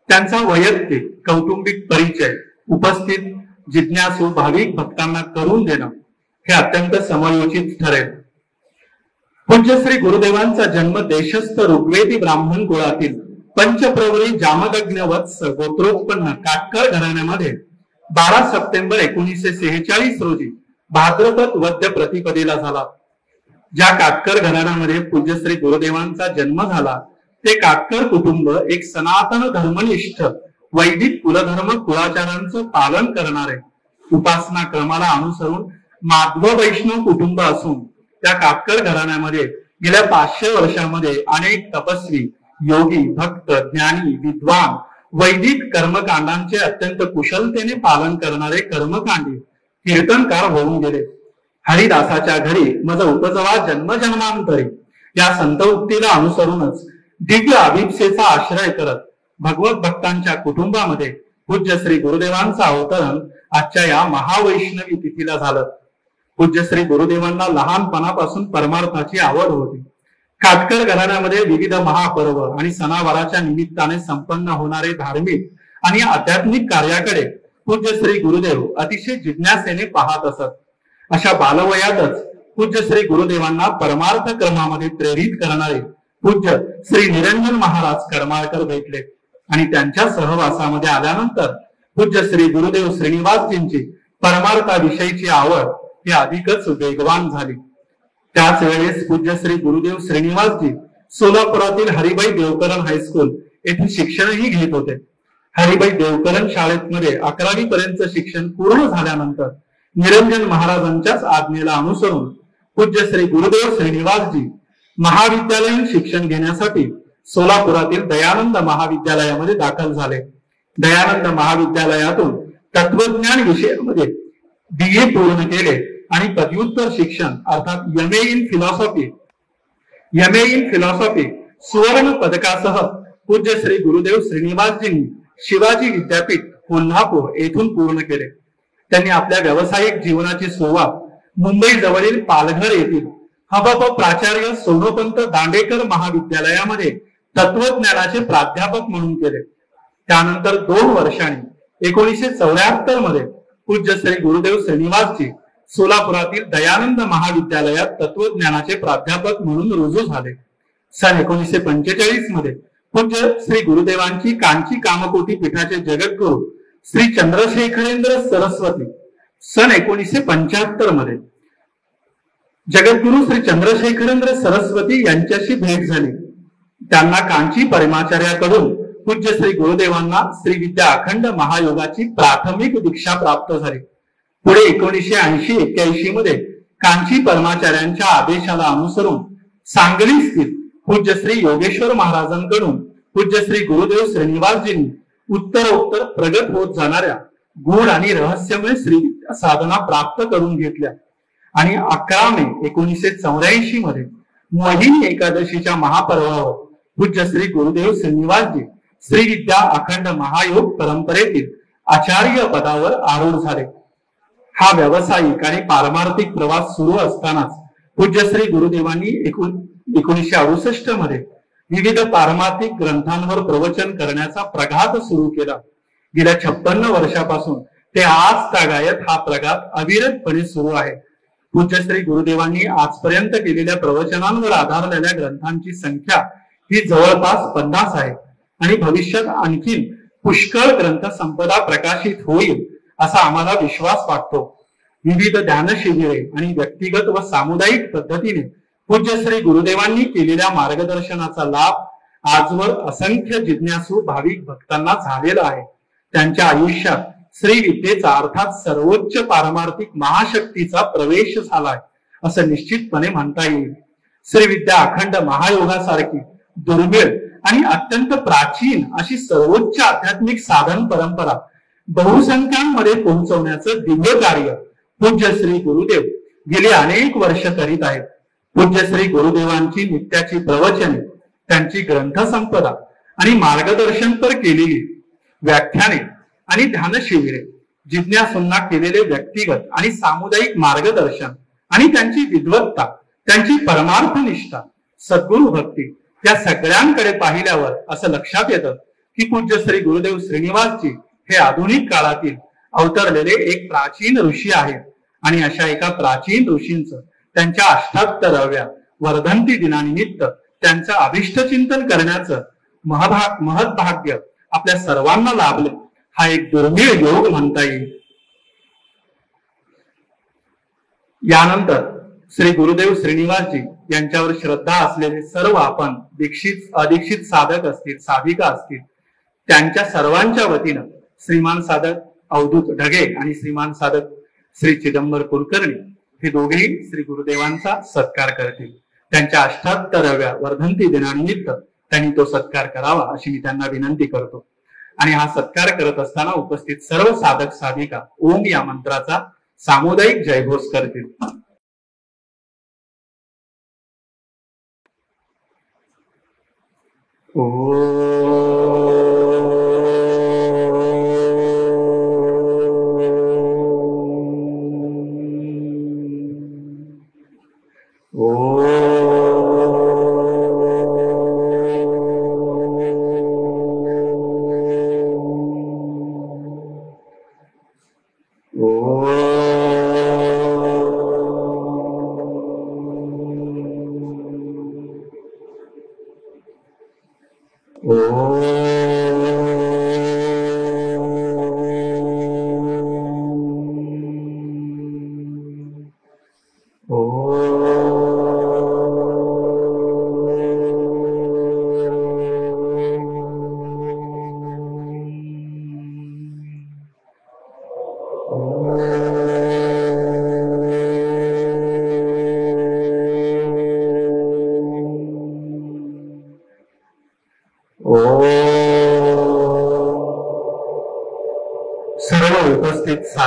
त्यांचा वैयक्तिक कौटुंबिक परिचय उपस्थित जिज्ञासू भाविक भक्तांना करून देणं हे अत्यंत समयोचित ठरेल. पूज्य श्री गुरुदेवांचा जन्म देशस्थ ऋग्वेदी ब्राह्मण कुळातील पंचप्रवरी जामदग्न वत्स गोत्रोत्पन्न काटकर घराण्यामध्ये 12 सप्टेंबर 1946 रोजी भाद्रपद वद्य प्रतिपदेला झाला. ज्या काटकर घराण्यामध्ये पूज्य श्री गुरुदेवांचा जन्म झाला ते काटकर कुटुंब एक सनातन धर्मनिष्ठ वैदिक कुलधर्म कुळाचारांचं पालन करणारे उपासना क्रमाला अनुसरून माध्व वैष्णव कुटुंब असून त्या काटकर घराण्यामध्ये गेल्या 500 वर्षांमध्ये अनेक तपस्वी, योगी, भक्त, ज्ञानी, विद्वान वैदिक कर्मकांडांचे अत्यंत कुशलतेने पालन करणारे कर्मकांडी कीर्तनकार होऊन गेले. हरिदासाच्या घरी मज उपजवा जन्मजन्मांतरी या संत उक्तीला अनुसरूनच दिव्य अभिप्सेचा आश्रय करत भगवत भक्तांच्या कुटुंबामध्ये पूज्य श्री गुरुदेवांचं अवतरण आजच्या या महावैष्णवी तिथीला झालं. पूज्य श्री गुरुदेवांना लहानपणापासून परमार्थाची आवड होती. काटकर घराण्यामध्ये विविध महापर्व आणि सणावाराच्या निमित्ताने संपन्न होणारे धार्मिक आणि आध्यात्मिक कार्याकडे पूज्य श्री गुरुदेव अतिशय जिज्ञासेने पाहत असत. अशा बालवयातच पूज्य श्री गुरुदेवांना परमार्थ क्रमामध्ये प्रेरित करणारे पूज्य श्री निरंजन महाराज करमाळकर भेटले आणि त्यांच्या सहवासामध्ये आल्यानंतर पूज्य श्री गुरुदेव श्रीनिवासजींची परमार्थाविषयीची आवड ही अधिकच वेगवान झाली. त्याच वेळेस पूज्य श्री गुरुदेव श्रीनिवासजी सोलापुरातील हरिभाई देवकरण हायस्कूल येथे शिक्षणही घेत होते. हरिभाई देवकरण शाळेमध्ये 11वी पर्यंत शिक्षण पूर्ण झाल्यानंतर निरंजन महाराजांच्याच आज्ञेला अनुसरून पूज्य श्री गुरुदेव श्रीनिवासजी महाविद्यालयीन शिक्षण घेण्यासाठी सोलापुरातील दयानंद महाविद्यालयामध्ये दाखल झाले. दयानंद महाविद्यालयातून तत्वज्ञान विषयामध्ये BA पूर्ण केले आणि पदव्युत्तर शिक्षण अर्थात MA इन फिलॉसॉफी सुवर्ण पदकासह पूज्य श्री गुरुदेव श्रीनिवासजींनी शिवाजी विद्यापीठ कोल्हापूर येथून पूर्ण केले. त्यांनी आपल्या व्यावसायिक जीवनाची सुरुवात मुंबई जवळील पालघर येथील हबप प्राचार्य सोनोपंत दांडेकर महाविद्यालयामध्ये तत्वज्ञानाचे प्राध्यापक म्हणून केले. त्यानंतर 2 वर्षांनी 1974 मध्ये पूज्य श्री गुरुदेव श्रीनिवासजी सोलापुरातील दयानंद महाविद्यालयात तत्वज्ञानाचे प्राध्यापक म्हणून रुजू झाले. सन 1945 मध्ये पूज्य श्री गुरुदेवांची कांची कामकोटी पीठाचे जगद्गुरु श्री चंद्रशेखरेंद्र सरस्वती सन 1975 मध्ये जगद्गुरु श्री चंद्रशेखरेंद्र सरस्वती यांच्याशी भेट झाली. त्यांना कांची परमाचार्याकडून पूज्य श्री गुरुदेवांना श्री विद्या अखंड महायोगाची प्राथमिक दीक्षा प्राप्त झाली. पुढे 1980-81 मध्ये कांची परमाचार्यांच्या आदेशाला अनुसरून सांगली स्थित पूज्य श्री योगेश्वर महाराजांकडून पूज्य श्री गुरुदेव श्रीनिवासजींनी उत्तरोत्तर प्रगत होत जाणाऱ्या गूढ आणि रहस्यमय श्री साधना प्राप्त करून घेतल्या आणि 11 मे 1984 मध्ये मोहिनी एकादशीच्या महापर्वावर पूज्य श्री गुरुदेव श्रीनिवासजी श्री विद्या अखंड महायोग परंपरेतील आचार्य पदावर आरूढ झाले. हा व्यावसायिक आणि पारमार्थिक प्रवास सुरू असतानाच पूज्य श्री गुरुदेवांनी 1968 मध्ये विविध पारमार्थिक ग्रंथांवर प्रवचन करण्याचा प्रघात सुरू केला. गेल्या 56 वर्षापासून ते आज तागायत हा प्रघात अविरतपणे सुरू आहे. पूज्य श्री गुरुदेवांनी आजपर्यंत केलेल्या प्रवचनांवर आधारलेल्या ग्रंथांची संख्या ही जवळपास 50 आहे आणि भविष्यात आणखी पुष्कळ ग्रंथ संपदा प्रकाशित होईल असा आम्हाला विश्वास वाटतो. विविध ध्यान शिबिरे आणि व्यक्तिगत व सामुदायिक पद्धतीने पूज्य श्री गुरुदेवांनी केलेल्या मार्गदर्शनाचा लाभ आजवर असंख्य जिज्ञासू भाविक भक्तांना झालेला आहे. त्यांच्या आयुष्यात श्री विद्येचा अर्थात सर्वोच्च पारमार्थिक महाशक्तीचा प्रवेश झालाय असं निश्चितपणे म्हणता येईल. श्री विद्या अखंड महायोगासारखी दुर्मिळ आणि अत्यंत प्राचीन अशी सर्वोच्च आध्यात्मिक साधन परंपरा बहुसंख्यांमध्ये पोहोचवण्याचं दिव्य कार्य पूज्य श्री गुरुदेव गेली अनेक वर्ष करीत आहेत. पूज्य श्री गुरुदेवांची नित्याची प्रवचने, त्यांची ग्रंथसंपदा आणि मार्गदर्शनपर केलेली व्याख्याने आणि ध्यान शिबिरे, जिज्ञासूंना केलेले व्यक्तिगत आणि सामुदायिक मार्गदर्शन आणि त्यांची विद्वत्ता, त्यांची परमार्थ निष्ठा, सद्गुरु भक्ती या सगळ्यांकडे पाहिल्यावर असं लक्षात येतं की पूज्य श्री गुरुदेव श्रीनिवासजी हे आधुनिक काळातील अवतरलेले एक प्राचीन ऋषी आहेत आणि अशा एका प्राचीन ऋषींचं त्यांच्या 78व्या वर्धंती दिनानिमित्त त्यांचं अभिष्टचिंतन करण्याचं महत्भाग्य आपल्या सर्वांना लाभले. हा एक दुर्मिळ योग म्हणता येईल. यानंतर श्री गुरुदेव श्रीनिवासजी यांच्यावर श्रद्धा असलेले सर्व आपण दीक्षित अदीक्षित साधक असतील, साधिका असतील, त्यांच्या सर्वांच्या वतीनं श्रीमान साधक अवधूत ढगे आणि श्रीमान साधक श्री चिदंबर कुलकर्णी हे दोघेही श्री गुरुदेवांचा सत्कार करतील. त्यांच्या 78व्या वर्धंती दिनानिमित्त त्यांनी तो सत्कार करावा अशी मी त्यांना विनंती करतो. आणि हा सत्कार करत असताना उपस्थित सर्व साधक साधिका ओम या मंत्राचा सामुदायिक जयघोष करतील.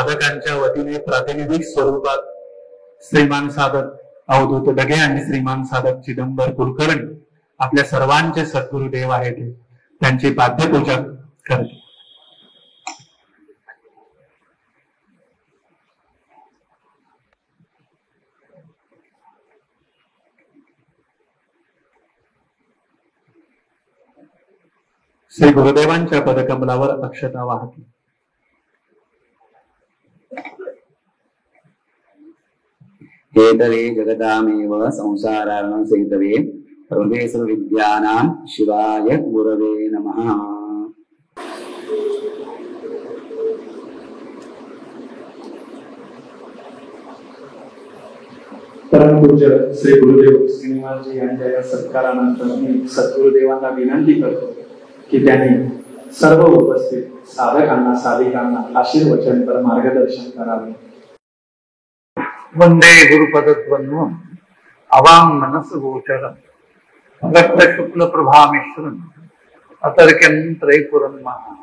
साधकांच्या वतीने प्रातिनिधिक स्वरूपात श्रीमान साधक अवधूत डगे आणि श्रीमान साधक चिदंबर कुलकर्णी आपल्या सर्वांचे सद्गुरुदेव आहेत त्यांची पाद्यपूजा करते. श्री गुरुदेवांच्या पदकमलावर अक्षता वाहते. हेतवे जगतामेव संसारार्णसेतवे सर्वेश्वरविद्यानां शिवाय गुरवे नमः. परमपूज्य श्री गुरुदेव श्रीनिवासजी यांच्या या सत्कारानंतर मी सद्गुरुदेवांना विनंती करतो की त्यांनी सर्व उपस्थित साधकांना साधिकांना आशीर्वचनपर मार्गदर्शन करावे. वंदे गुरुपदद्वन्द्वम् अवां मनस गोचरम् रक्त शुक्ल प्रभामिश्रम् अतर्क्यं त्रैपुरं महा.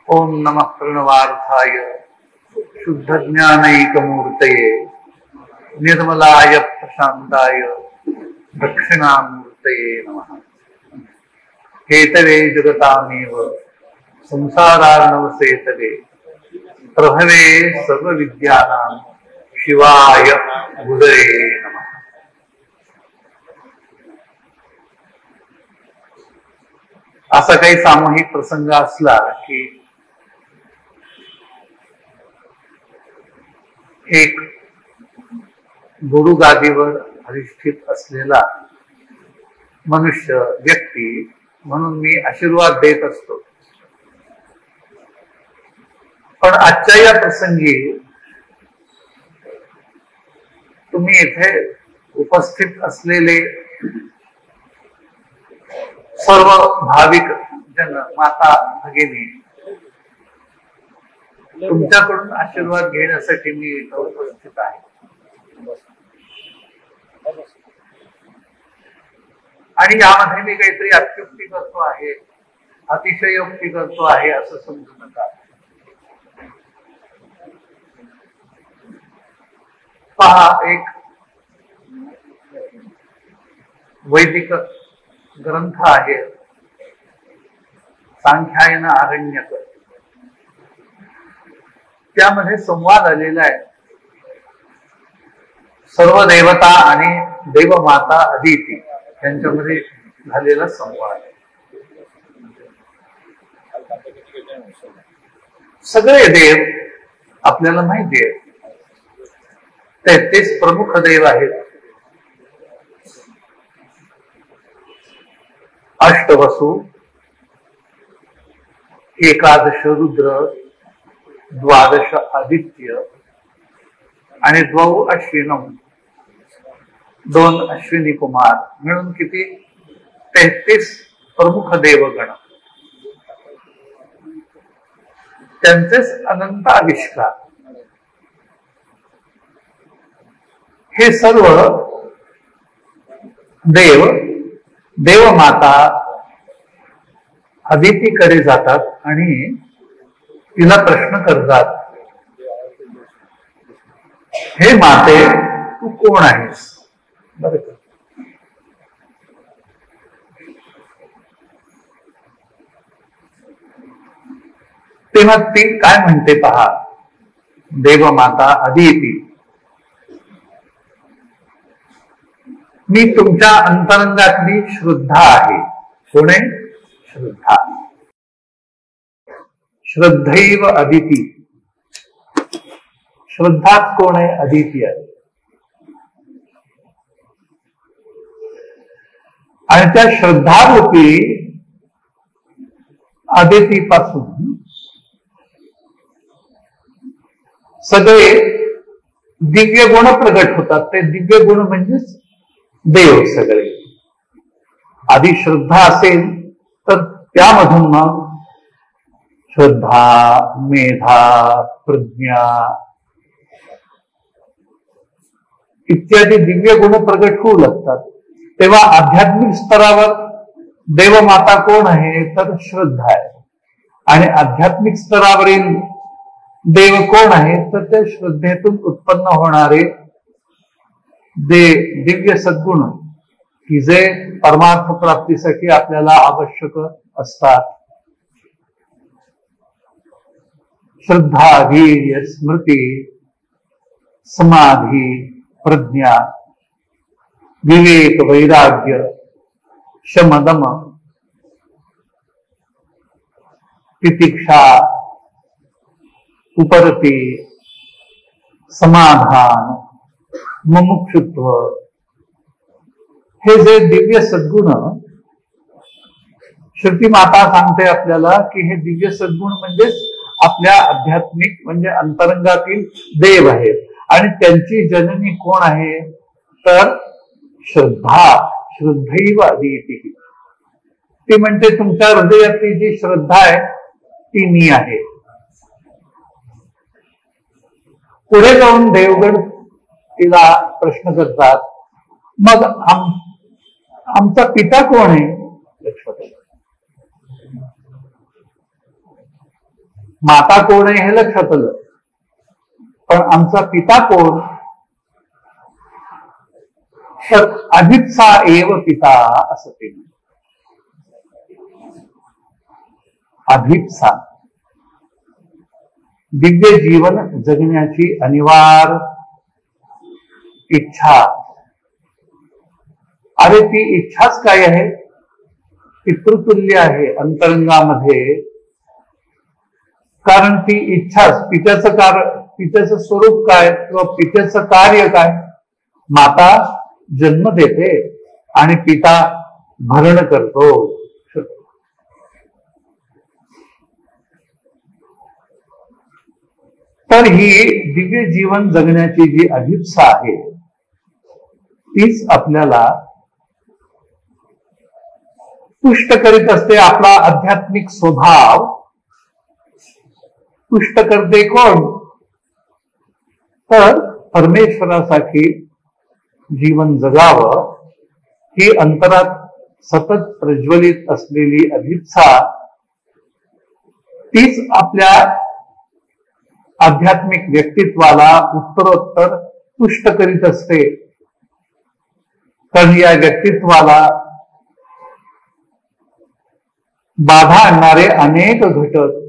ओम नमः प्रणवार्थाय शुद्ध ज्ञानैकमूर्तये निर्मलाय प्रशांताय दक्षिणामूर्तये नमः. हेतवे जगतामेव संसारार्णवसेतवे प्रभवे सर्वविद्यानां शिवाय गुरवे नमः. असा काही सामूहिक प्रसंग असला की एक गुरु गादीवर अधिष्ठित असलेला मनुष्य व्यक्ती म्हणून मी आशीर्वाद देत असतो. पण आजच्या या प्रसंगी तुम्ही इथे उपस्थित असलेले सर्व भाविक जन माता भगिनी तुमच्याकडून आशीर्वाद घेण्यासाठी मी इथं उपस्थित आहे. आणि यामध्ये मी काहीतरी अत्युक्ती करतो आहे अतिशयोक्ती करतो आहे असं समजू नका. पहा, एक वैदिक ग्रंथ आहे सांख्यायन आरण्यक. त्यामध्ये संवाद आलेला आहे. सर्व देवता आणि देवमाता अदिती यांच्यामध्ये झालेला संवाद. सगळे देव आपल्याला माहिती आहे, 33 प्रमुख देव आहेत. अष्टवसु, 11 रुद्र, 12 आदित्य आणि 2 अश्विनम, 2 अश्विनी कुमार मिळून किती 33 प्रमुख देवगण. त्यांचेच अनंत आविष्कार. हे सर्व देव देवमाता अदितीकडे जातात आणि तिला प्रश्न करतात, हे माते तू कोण आहेस? बरं का? तेव्हा ती काय म्हणते पहा, देवमाता अदिती, मी तुमच्या अंतरंगातली श्रद्धा आहे. कोण आहे? श्रद्धा. श्रद्धैव अदिती. श्रद्धाच कोण आहे? अदिती आहे. आणि त्या श्रद्धारूपी अदितीपासून सगळे दिव्य गुण प्रगट होतात. ते दिव्य गुण म्हणजेच देव सगळे. आधी श्रद्धा असेल तर त्यामधून मग श्रद्धा, मेधा, प्रज्ञा इत्यादी दिव्य गुण प्रगट होऊ लागतात. तेव्हा आध्यात्मिक स्तरावर देवमाता कोण आहे? तर श्रद्धा आहे. आणि आध्यात्मिक स्तरावरील देव कोण आहे तर ते श्रद्धेतून उत्पन्न होणारे दिव्य सद्गुण की जे परमार्थ प्राप्तीसाठी आपल्याला आवश्यक असतात. श्रद्धा, वीर्य, स्मृती, समाधी, प्रज्ञा, विवेक, वैराग्य, शमदम, तितिक्षा, उपरती, समाधान, मुमुक्षुत्व, हे जे दिव्य सद्गुण श्रुती माता सांगते आपल्याला की हे दिव्य सद्गुण म्हणजेच आपल्या आध्यात्मिक म्हणजे अंतरंगातील देव आहेत. आणि त्यांची जननी कोण आहे तर श्रद्धा. श्रद्धैव अदिती. ती म्हणते तुमच्या हृदयातली जी श्रद्धा आहे ती मी आहे. पुढे जाऊन देवगण तिला प्रश्न करतात मग आमचा पिता कोण आहे. लक्षात आलं. माता कोण आहे हे लक्षात आलं पण आमचा पिता कोण तर अभिप्सा एव पिता असं ते. अभिप्सा दिव्य जीवन जगण्याची अनिवार्य इच्छा. अरे ती इच्छाच काय आहे पितृतुल्य आहे अंतरंगामध्ये. कारण ती इच्छाच पित्याचं स्वरूप काय किंवा पित्याचं कार्य काय. माता जन्म देते आणि पिता भरण करतो. तर ही दिव्य जीवन जगण्याची जी अभिप्सा आहे तीच आपल्याला पुष्ट करीत असते. आपला आध्यात्मिक स्वभाव पुष्ट करते कोण तर परमेश्वरासाठी जीवन जगावं ही अंतरात सतत प्रज्वलित असलेली अभिप्सा तीच आपल्या आध्यात्मिक व्यक्तित्वाला उत्तरोत्तर पुष्ट करीत असते. कारण या व्यक्तित्वाला बाधा आणणारे अनेक घटक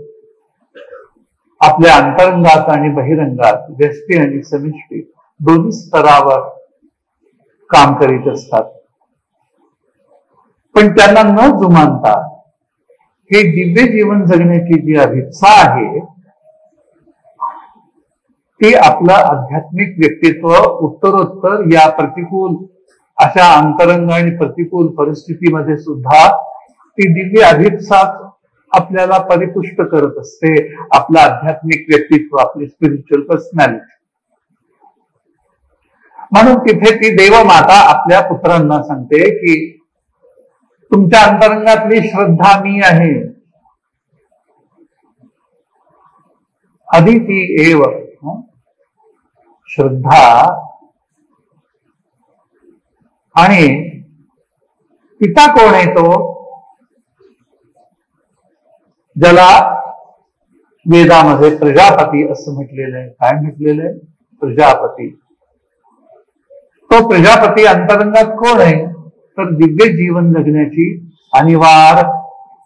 आपल्या अंतरंगात आणि बहिरंगात व्यष्टी आणि समिष्टी दोन्ही स्तरावर काम करीत असतात. पण त्यांना न जुमानता हे दिव्य जीवन जगण्याची जी अभिप्सा आहे ती आपलं आध्यात्मिक व्यक्तित्व उत्तरोत्तर या प्रतिकूल अशा अंतरंग आणि प्रतिकूल परिस्थितीमध्ये सुद्धा ती दिव्य अभिप्सा आपल्याला परिपुष्ट करत असते. आपलं आध्यात्मिक व्यक्तित्व आपली स्पिरिच्युअल पर्सनॅलिटी. म्हणून तिथे ती देवमाता आपल्या पुत्रांना सांगते की तुमच्या अंतरंगातली श्रद्धा मी आहे. अदिती एव. श्रद्धा आणि पिता कोण आहे तो ज्याला वेदामध्ये प्रजापती असं म्हटलेलं आहे. काय म्हटलेलं आहे प्रजापती. तो प्रजापती अंतरंगात कोण आहे तर दिव्य जीवन जगण्याची अनिवार्य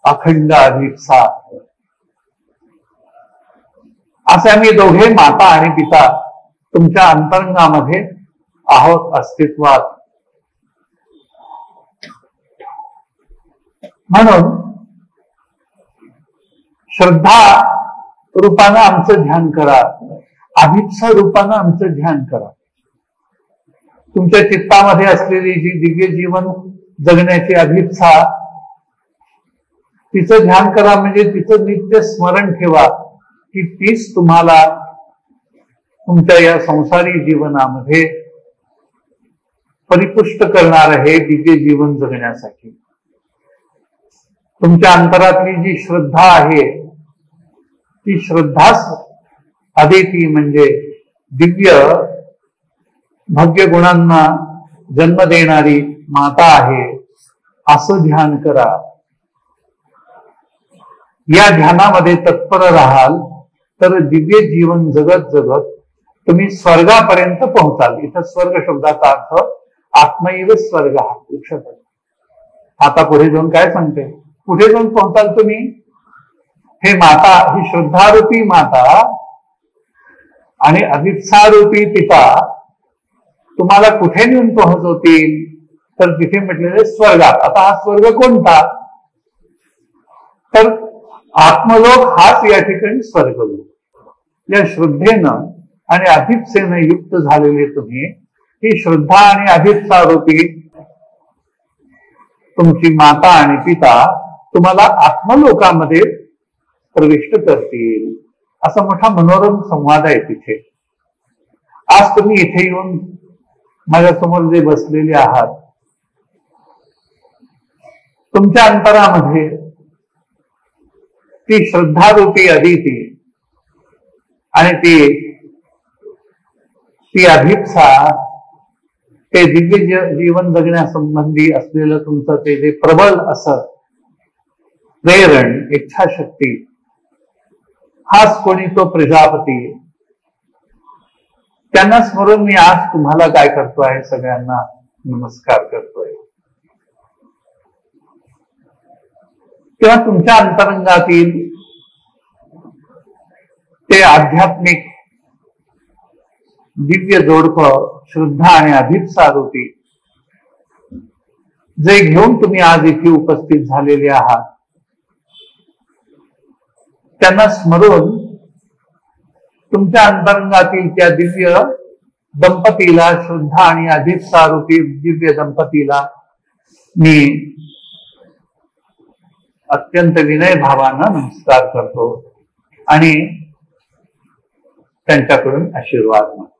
अखंड अभिप्सा. असे आम्ही दोघे माता आणि पिता तुमच्या अंतरंगामध्ये आहोत अस्तित्वात. म्हणून श्रद्धा रूपानं आमचं ध्यान करा. अभिप्सा रूपानं आमचं ध्यान करा. तुमच्या चित्तामध्ये असलेली जी दिव्य जीवन जगण्याची अभिप्सा तिचं ध्यान करा. म्हणजे तिचं नित्य स्मरण ठेवा की तीच तुम्हाला तुमच्या या संसारी जीवनामध्ये परिपुष्ट करणार आहे दिव्य जीवन जगण्यासाठी. तुमच्या अंतरातली जी श्रद्धा आहे ती श्रद्धाच अदिती म्हणजे दिव्य भव्य गुणांना जन्म देणारी माता आहे असं ध्यान करा. या ध्यानामध्ये तत्पर राहाल तर दिव्य जीवन जगत जगत तुम्ही स्वर्गापर्यंत पोहोचाल. इथं स्वर्ग शब्दाचा अर्थ आत्मैव स्वर्ग हा लक्षात आहे. आता पुढे जाऊन काय सांगते, कुठे जाऊन पोहोचाल तुम्ही? हे माता, ही श्रद्धारूपी माता आणि अभिप्सारूपी पिता तुम्हाला कुठे नेऊन पोहोचवतील? तर तिथे म्हटलेले स्वर्गात. आता हा स्वर्ग कोणता? तर आत्मलोक हाच या ठिकाणी स्वर्गलोक. या श्रद्धेनं आणि अभिप्सेनं युक्त झालेले तुम्ही, ही श्रद्धा आणि अभिप्सा रूपी तुमची माता आणि पिता तुम्हाला आत्मलोकामध्ये प्रविष्ट करतील. असा मोठा मनोरम संवाद आहे तिथे. आज तुम्ही इथे येऊन माझ्यासमोर जे बसलेले आहात, तुमच्या अंतरामध्ये ती श्रद्धारूपी अदिती आणि ती अभिप्सा, ते दिव्य जीवन जगण्यासंबंधी असलेलं तुमचं ते जे प्रबल असं प्रेरण, इच्छाशक्ती, हाच कोणी तो प्रजापती. त्यांना स्मरून मी आज तुम्हाला काय करतो आहे, सगळ्यांना नमस्कार करतोय. तेव्हा तुमच्या अंतरंगातील ते आध्यात्मिक दिव्य जोडपं, श्रद्धा आणि अभिप्सा रूपी जे घेऊन तुम्ही आज इथे उपस्थित झालेले आहात, त्यांना स्मरून तुमच्या अंतरंगातील त्या दिव्य दंपतीला, श्रद्धा आणि अभिप्सा रूपी दिव्य दंपतीला मी अत्यंत विनय भावानं नमस्कार करतो आणि त्यांच्याकडून आशीर्वाद मागतो.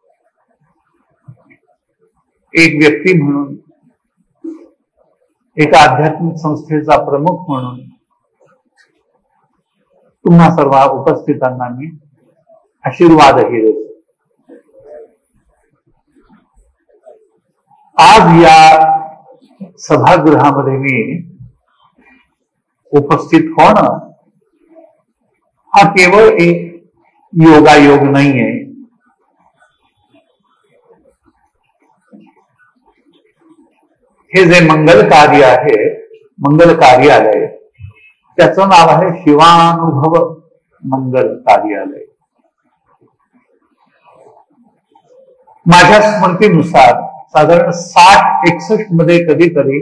एक व्यक्ती म्हणून, एका आध्यात्मिक संस्थेचा प्रमुख म्हणून तुम्हा सर्व उपस्थितांना मी आशीर्वादही देतो. आज या सभागृहामध्ये मी उपस्थित होणं हा केवळ एक योगायोग नाहीये. हे जे मंगल कार्य आहे, मंगल कार्यालय, त्याचं नाव आहे शिवानुभव मंगल कार्यालय. माझ्या स्मृतीनुसार साधारण 60-61 मध्ये कधीतरी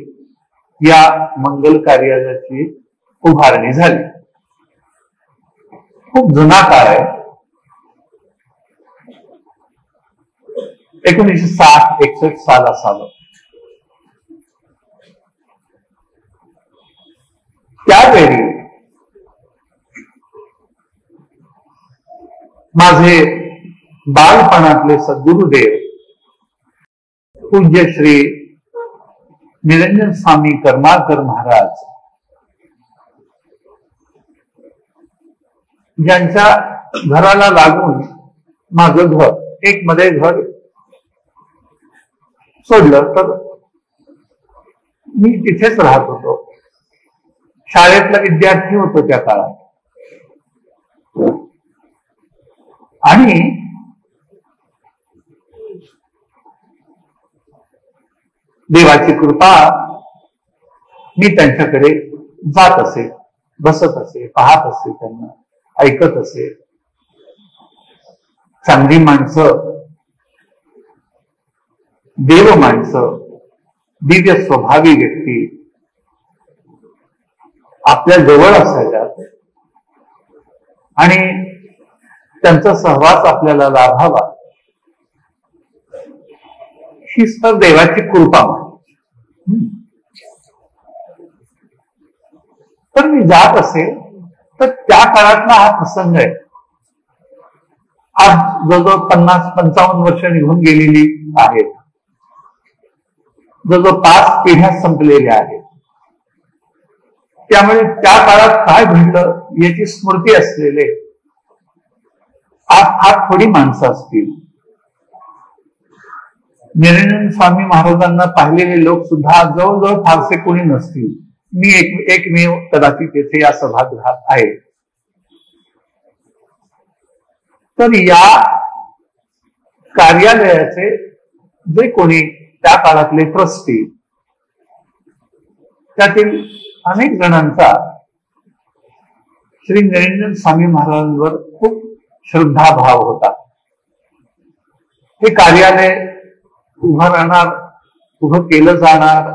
या मंगल कार्यालयाची उभारणी झाली. खूप जुना काळ आहे. 1960-61 साल असावं. त्यावेळी माझे बालपणातले सद्गुरुदेव पूज्य श्री निरंजन स्वामी कर्माकर महाराज, ज्यांच्या घराला लागून माझं घर, एक मध्ये घर सोडलं तर मी तिथेच राहत होतो. शाळेतला विद्यार्थी होतो त्या काळात. आणि देवाची कृपा, मी त्यांच्याकडे जात असे, बसत असे, पाहत असे, त्यांना ऐकत असे. चांगली माणसं, देव माणसं, दिव्य स्वभावी व्यक्ती आपल्या जवळ असायच्यात आणि त्यांचा सहवास आपल्याला लाभावा, हीच तर देवाची कृपा. तर मी जात असे, तर त्या काळातला हा प्रसंग आहे. आज जवळजवळ 50-55 वर्ष निघून गेलेली आहेत. जवळजवळ 5 पिढ्या संपलेल्या आहेत. त्यामुळे त्या काळात काय घडलं याची स्मृती असलेले आज थोडी माणसं असतील. निरंजन स्वामी महाराजांना पाहिलेले लोक सुद्धा जवळजवळ फारसे कोणी नसतील. मी एकमेव कदाचित येथे या सभागृहात आहे. तर या कार्यालयाचे जे कोणी त्या काळातले ट्रस्टी, त्यातील अनेक जणांचा श्री निरंजन स्वामी महाराजांवर खूप श्रद्धाभाव होता. हे कार्यालय उभं राहणार, उभं केलं जाणार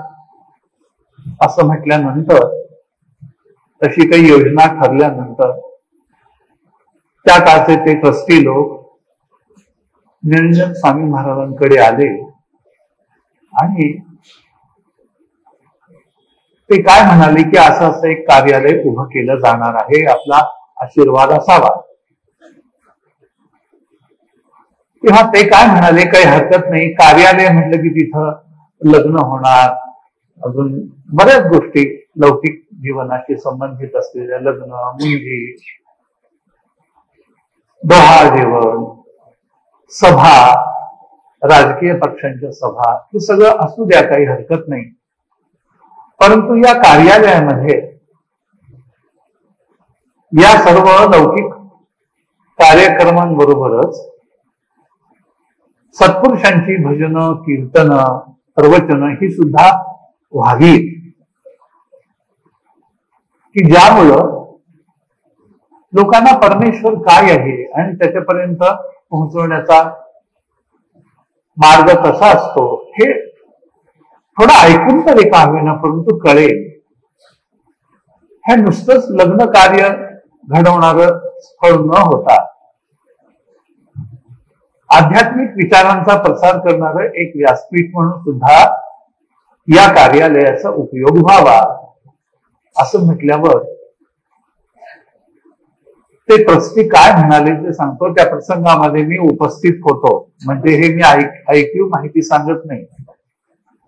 असं म्हटल्यानंतर, तशी काही योजना ठरल्यानंतर त्या काळचे ते ट्रस्टी लोक निरंजन स्वामी महाराजांकडे आले आणि ते काय म्हणाले की असं असं एक कार्यालय उभं केलं जाणार आहे, आपला आशीर्वाद असावा. तेव्हा ते काय म्हणाले, काही हरकत नाही, कार्यालय म्हटलं की तिथं लग्न होणार, अजून बऱ्याच गोष्टी लौकिक जीवनाशी संबंधित असलेल्या, लग्न, मुंजी, डोहाळ जेवण, सभा, राजकीय पक्षांच्या सभा, हे सगळं असू द्या, काही हरकत नाही. परंतु या कार्यालयामध्ये या सर्व लौकिक कार्यक्रमांबरोबरच सत्पुरुषांची भजन, कीर्तन, प्रवचन ही सुद्धा व्हावीत, की ज्यामुळं लोकांना परमेश्वर काय आहे आणि त्याच्यापर्यंत पोहोचवण्याचा मार्ग कसा असतो हे थोडं ऐकून तरी का होईना परंतु कळेल. हे नुसतंच लग्न कार्य घडवणार स्थळ न होता आध्यात्मिक विचारांचा प्रसार करणारं एक व्यासपीठ म्हणून सुद्धा या कार्यालयाचा उपयोग व्हावा असं म्हटल्यावर ते ट्रस्टी काय म्हणाले ते सांगतो. त्या प्रसंगामध्ये मी उपस्थित होतो, म्हणजे हे मी ऐकीव माहिती सांगत नाही.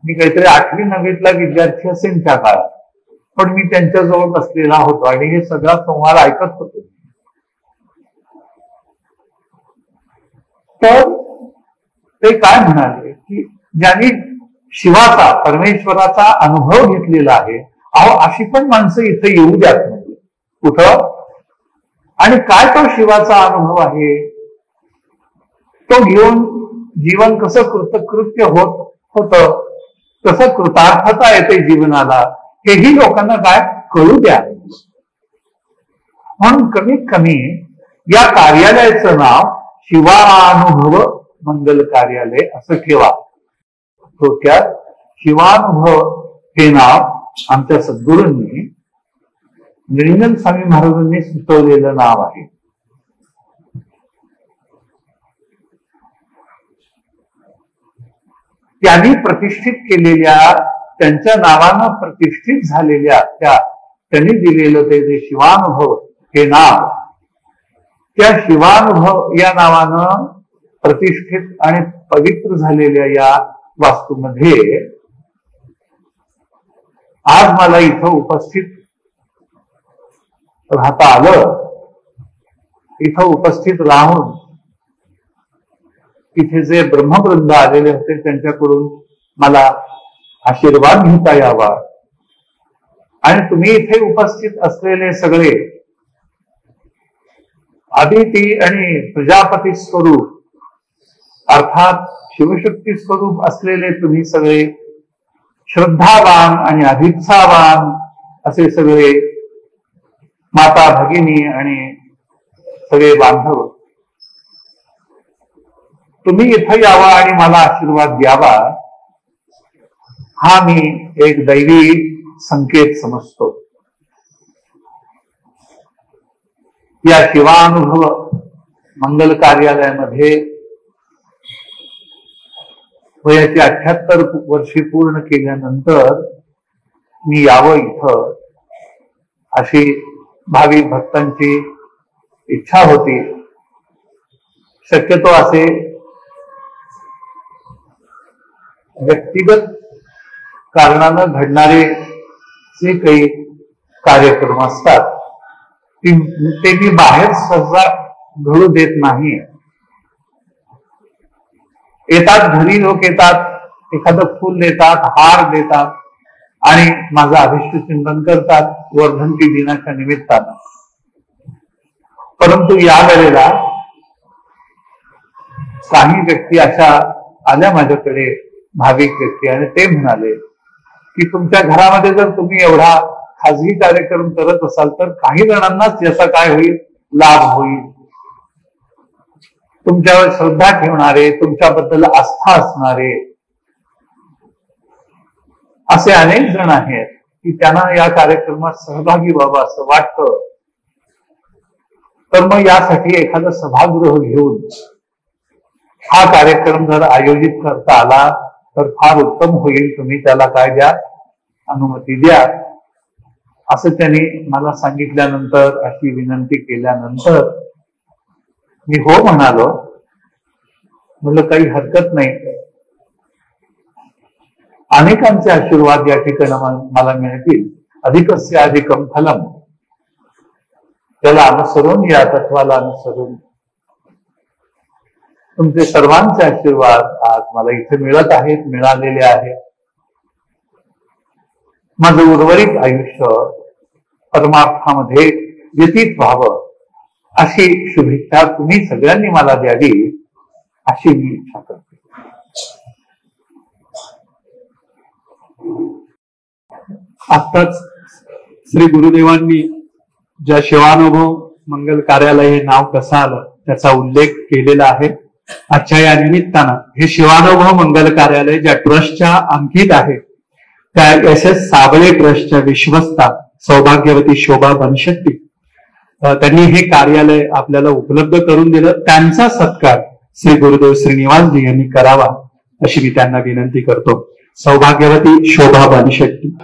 मी काहीतरी 8वी 9वीतला विद्यार्थी असेल त्या काळात, पण मी त्यांच्याजवळ बसलेला होतो आणि हे सगळा संवाद ऐकत होतो. तर ते काय म्हणाले की ज्यांनी शिवाचा, परमेश्वराचा अनुभव घेतलेला आहे, अहो अशी पण माणसं इथे येऊ द्यात म्हणजे कुठं, आणि काय तो शिवाचा अनुभव आहे तो घेऊन जीवन कसं कृतकृत्य होतं, कसं कृतार्थता येते जीवनाला, हेही लोकांना काय कळू द्या. म्हणून कमीत कमी या कार्यालयाचं नाव शिवानुभव मंगल कार्यालय असं ठेवा. थोडक्यात शिवानुभव हे नाव आमच्या सद्गुरूंनी, निरंजन स्वामी महाराजांनी सुचवलेलं नाव आहे. त्यांनी प्रतिष्ठित केलेल्या, त्यांच्या नावानं प्रतिष्ठित झालेल्या, त्यांनी दिलेलं ते जे शिवानुभव हे नाव, त्या शिवानुभव या नावानं प्रतिष्ठित आणि पवित्र झालेल्या या वास्तूमध्ये आज मला इथं उपस्थित राहता आलं. इथं उपस्थित राहून इथे जे ब्रह्मवृंद आलेले होते त्यांच्याकडून मला आशीर्वाद घेता यावा, आणि तुम्ही इथे उपस्थित असलेले सगळे आदिती आणि प्रजापती स्वरूप अर्थात शिवशक्ती स्वरूप असलेले तुम्ही सगळे श्रद्धावान आणि अभिप्सावान असे सगळे माता भगिनी आणि सगळे बांधव, तुम्ही इथं यावा आणि मला आशीर्वाद द्यावा, हा मी एक दैवी संकेत समजतो. या शिवानुभव मंगल कार्यालयामध्ये वयाची 78 वर्षे पूर्ण केल्यानंतर मी यावं इथं अशी भावी भक्तांची इच्छा होती. शक्यतो असे व्यक्तिगत कारणानं घडणारे जे काही कार्यक्रम असतात ते मी बाहेर सहसा घडू देत नाही. येतात, घरी लोक येतात, एखादं फुल देतात, हार देतात आणि माझं अभिष्ट चिंतन करतात वर्धंती दिनाच्या निमित्तानं. परंतु या वेळेला काही व्यक्ती अशा आल्या माझ्याकडे, भाविक व्यक्ती, आणि ते म्हणाले की तुमच्या घरामध्ये जर तुम्ही एवढा खाजगी कार्यक्रम करत असाल तर काही जणांनाच याचा काय होईल, लाभ होईल. तुमच्यावर श्रद्धा ठेवणारे, तुमच्याबद्दल आस्था असणारे असे अनेक जण आहेत की त्यांना या कार्यक्रमात सहभागी व्हावं असं वाटतं. तर मग यासाठी एखादं सभागृह घेऊन हा कार्यक्रम जर आयोजित करता आला तर फार उत्तम होईल. तुम्ही त्याला काय द्या, अनुमती द्या, असं त्यांनी मला सांगितल्यानंतर, अशी विनंती केल्यानंतर मी हो म्हणालो. म्हणलं काही हरकत नाही, अनेकांचे आशीर्वाद या ठिकाणी मला मिळतील. अधिकस्य अधिकम फलम, त्याला अनुसरून, या तत्वाला अनुसरून तुमचे सर्वांचे आशीर्वाद आज मला इथे मिळत आहेत, मिळालेले आहेत. माझं उर्वरित आयुष्य परमार्थामध्ये व्यतीत व्हावं अशी शुभेच्छा तुम्ही सगळ्यांनी मला द्यावी अशी मी इच्छा करते. आत्ताच श्री गुरुदेवांनी ज्या सेवानुभव मंगल कार्यालय हे नाव कसं आलं त्याचा उल्लेख केलेला आहे. आजच्या या निमित्तानं हे सेवानुभव मंगल कार्यालय ज्या ट्रस्टच्या अंकित आहे त्या SS साबळे ट्रस्टच्या विश्वस्ता सौभाग्यवती शोभा बनशेट्टी त्यांनी हे कार्यालय आपल्याला उपलब्ध करून दिलं. त्यांचा सत्कार श्री गुरुदेव श्रीनिवासजी यांनी करावा अशी मी त्यांना विनंती करतो. सौभाग्यवती शोभा बनशेट्टी.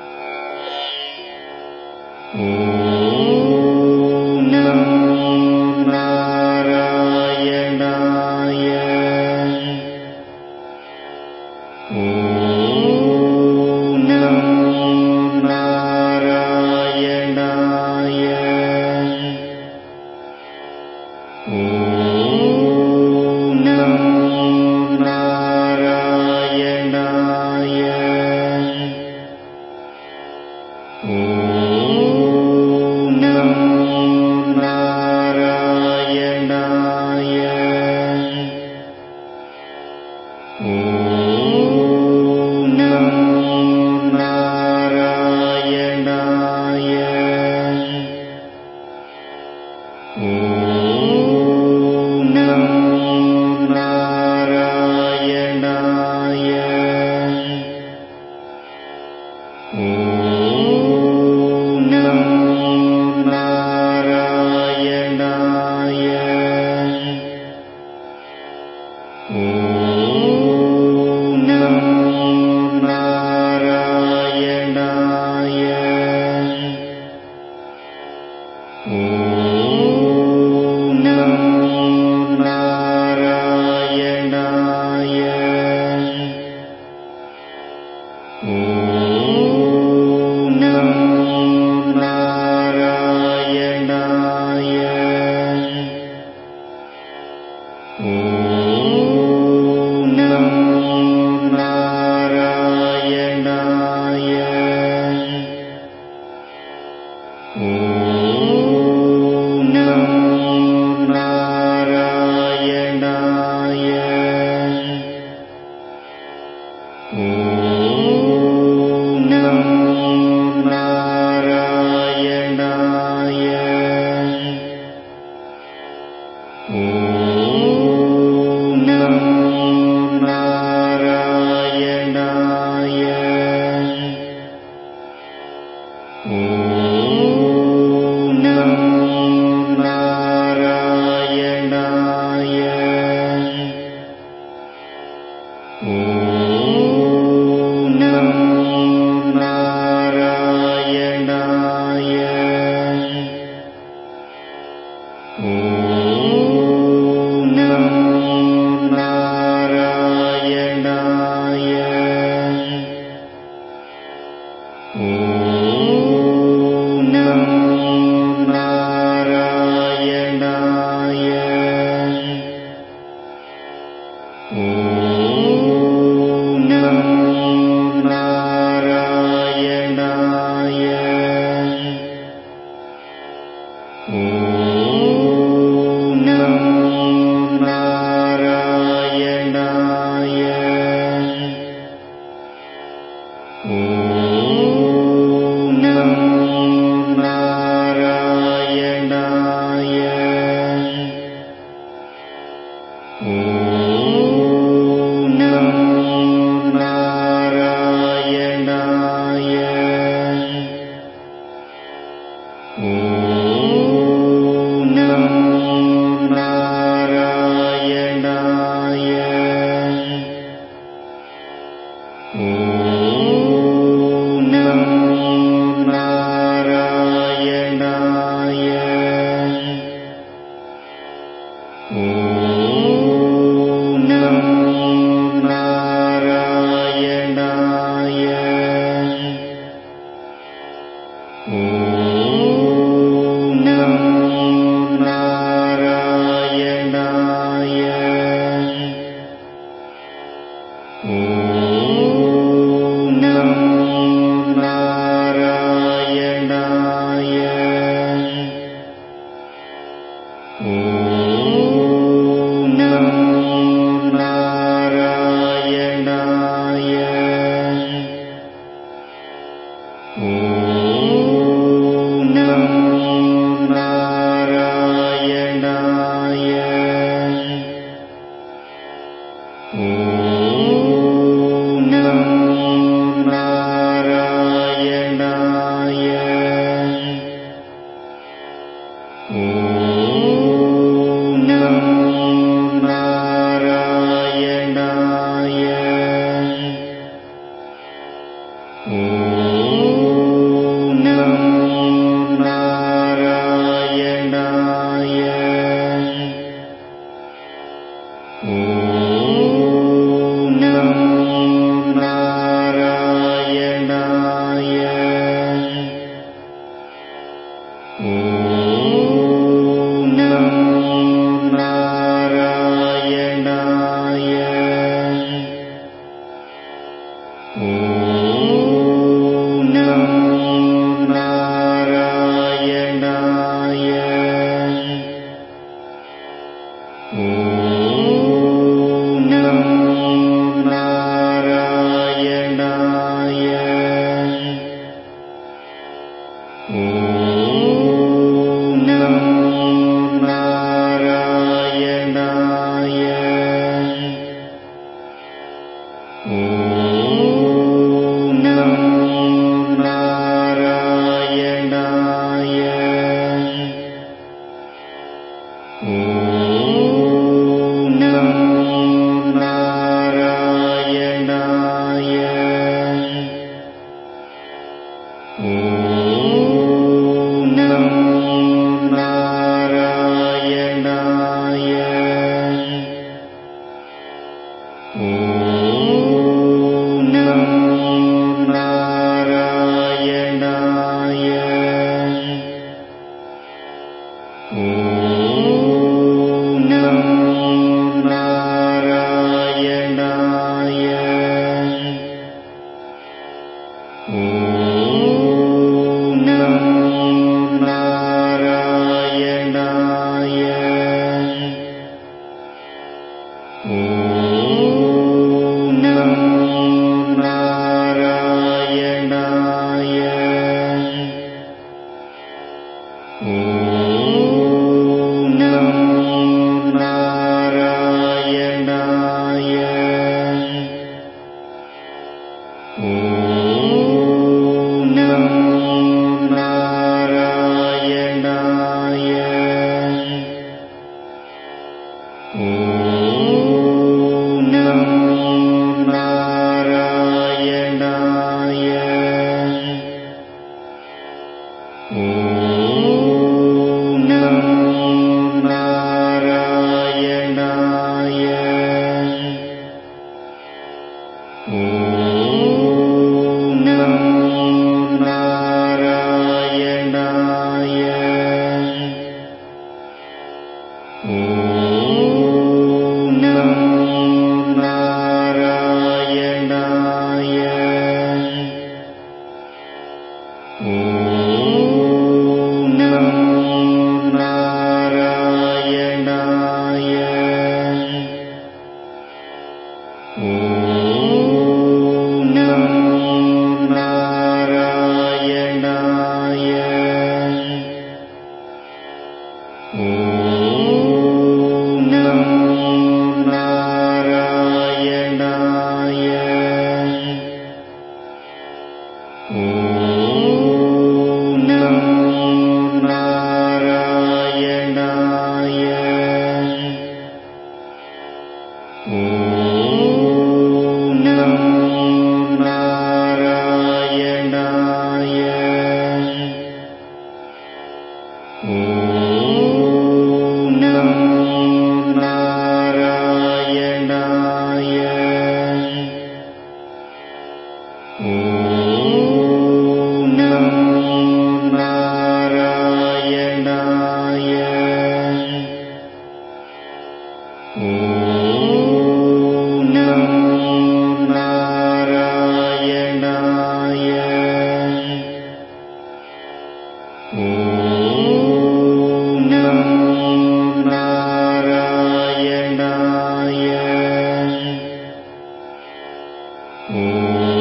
Om Om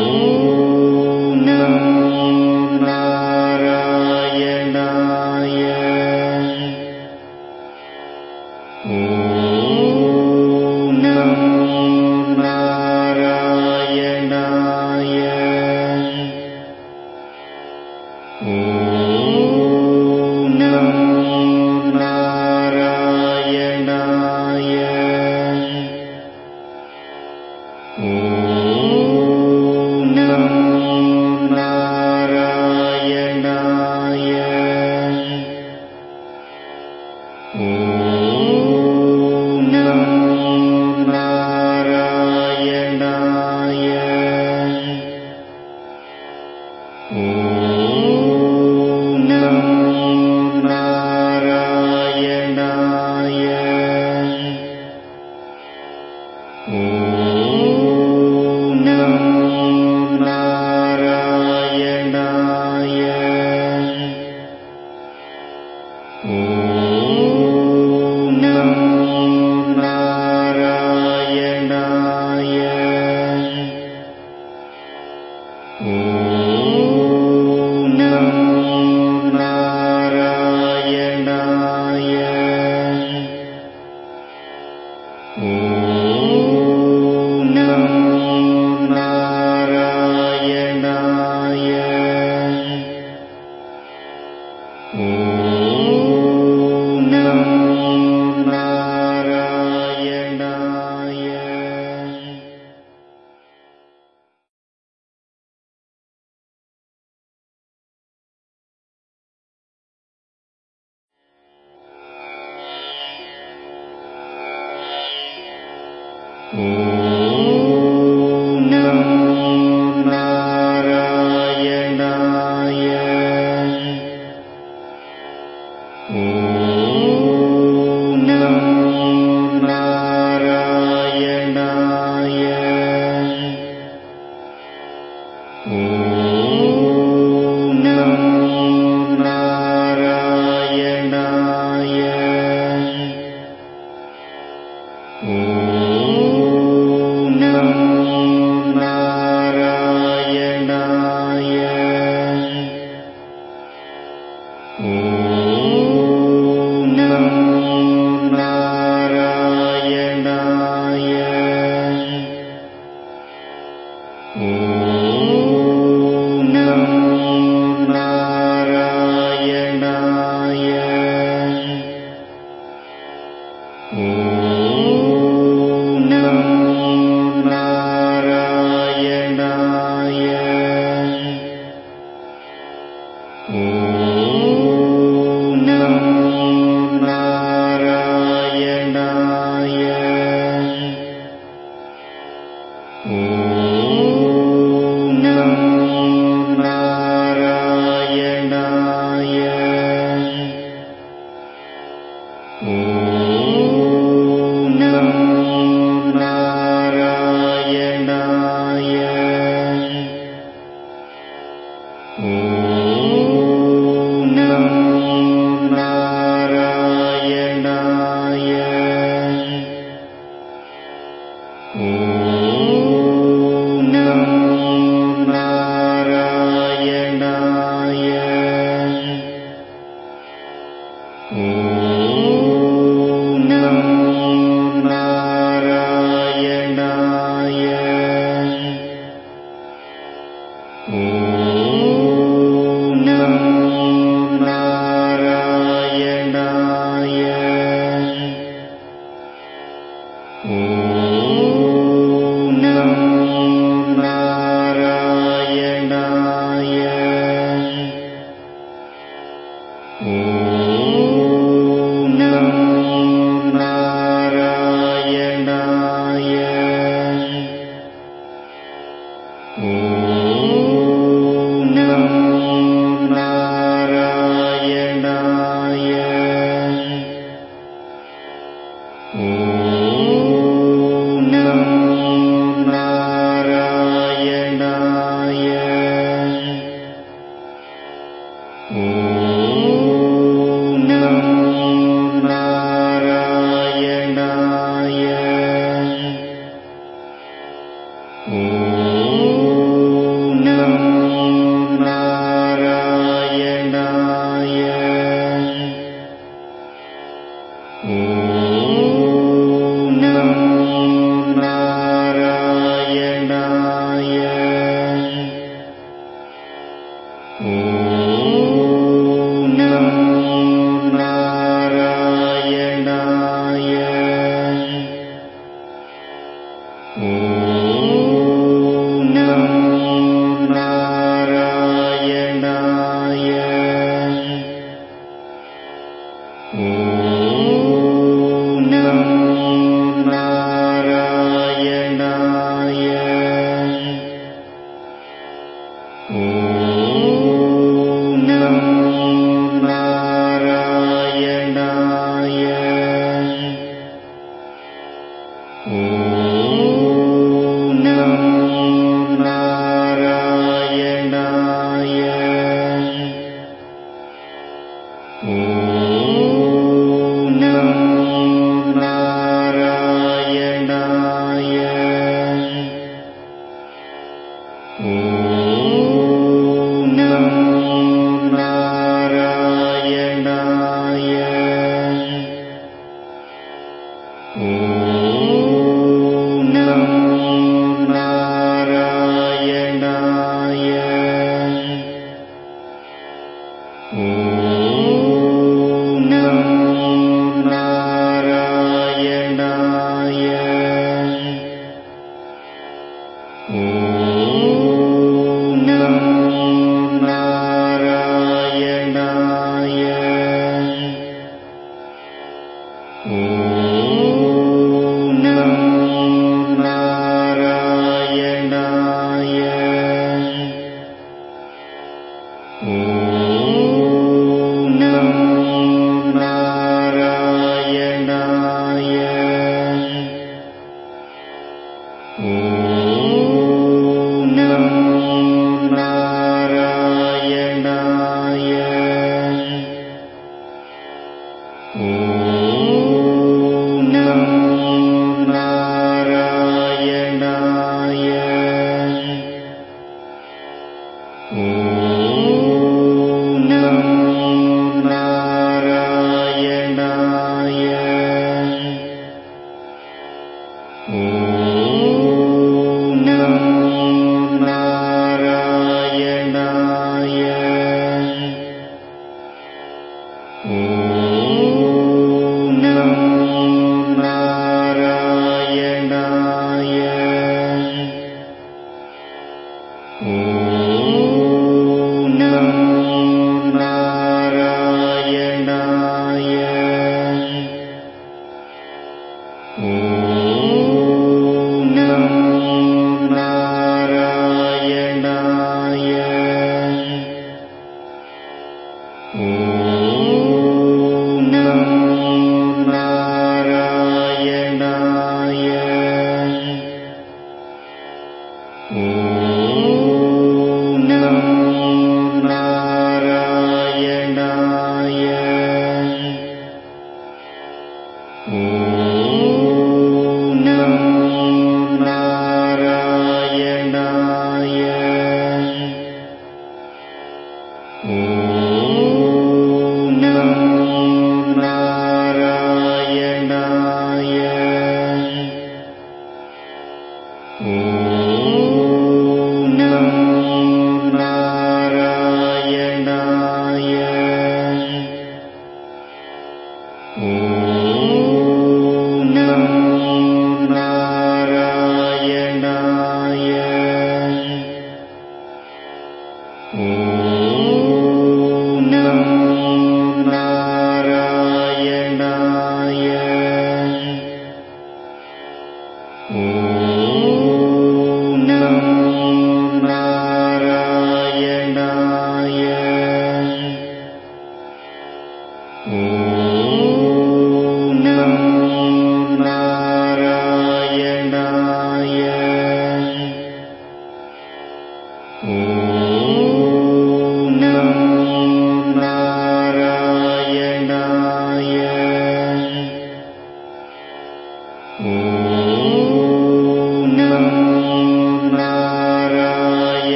Om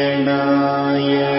नारायणाय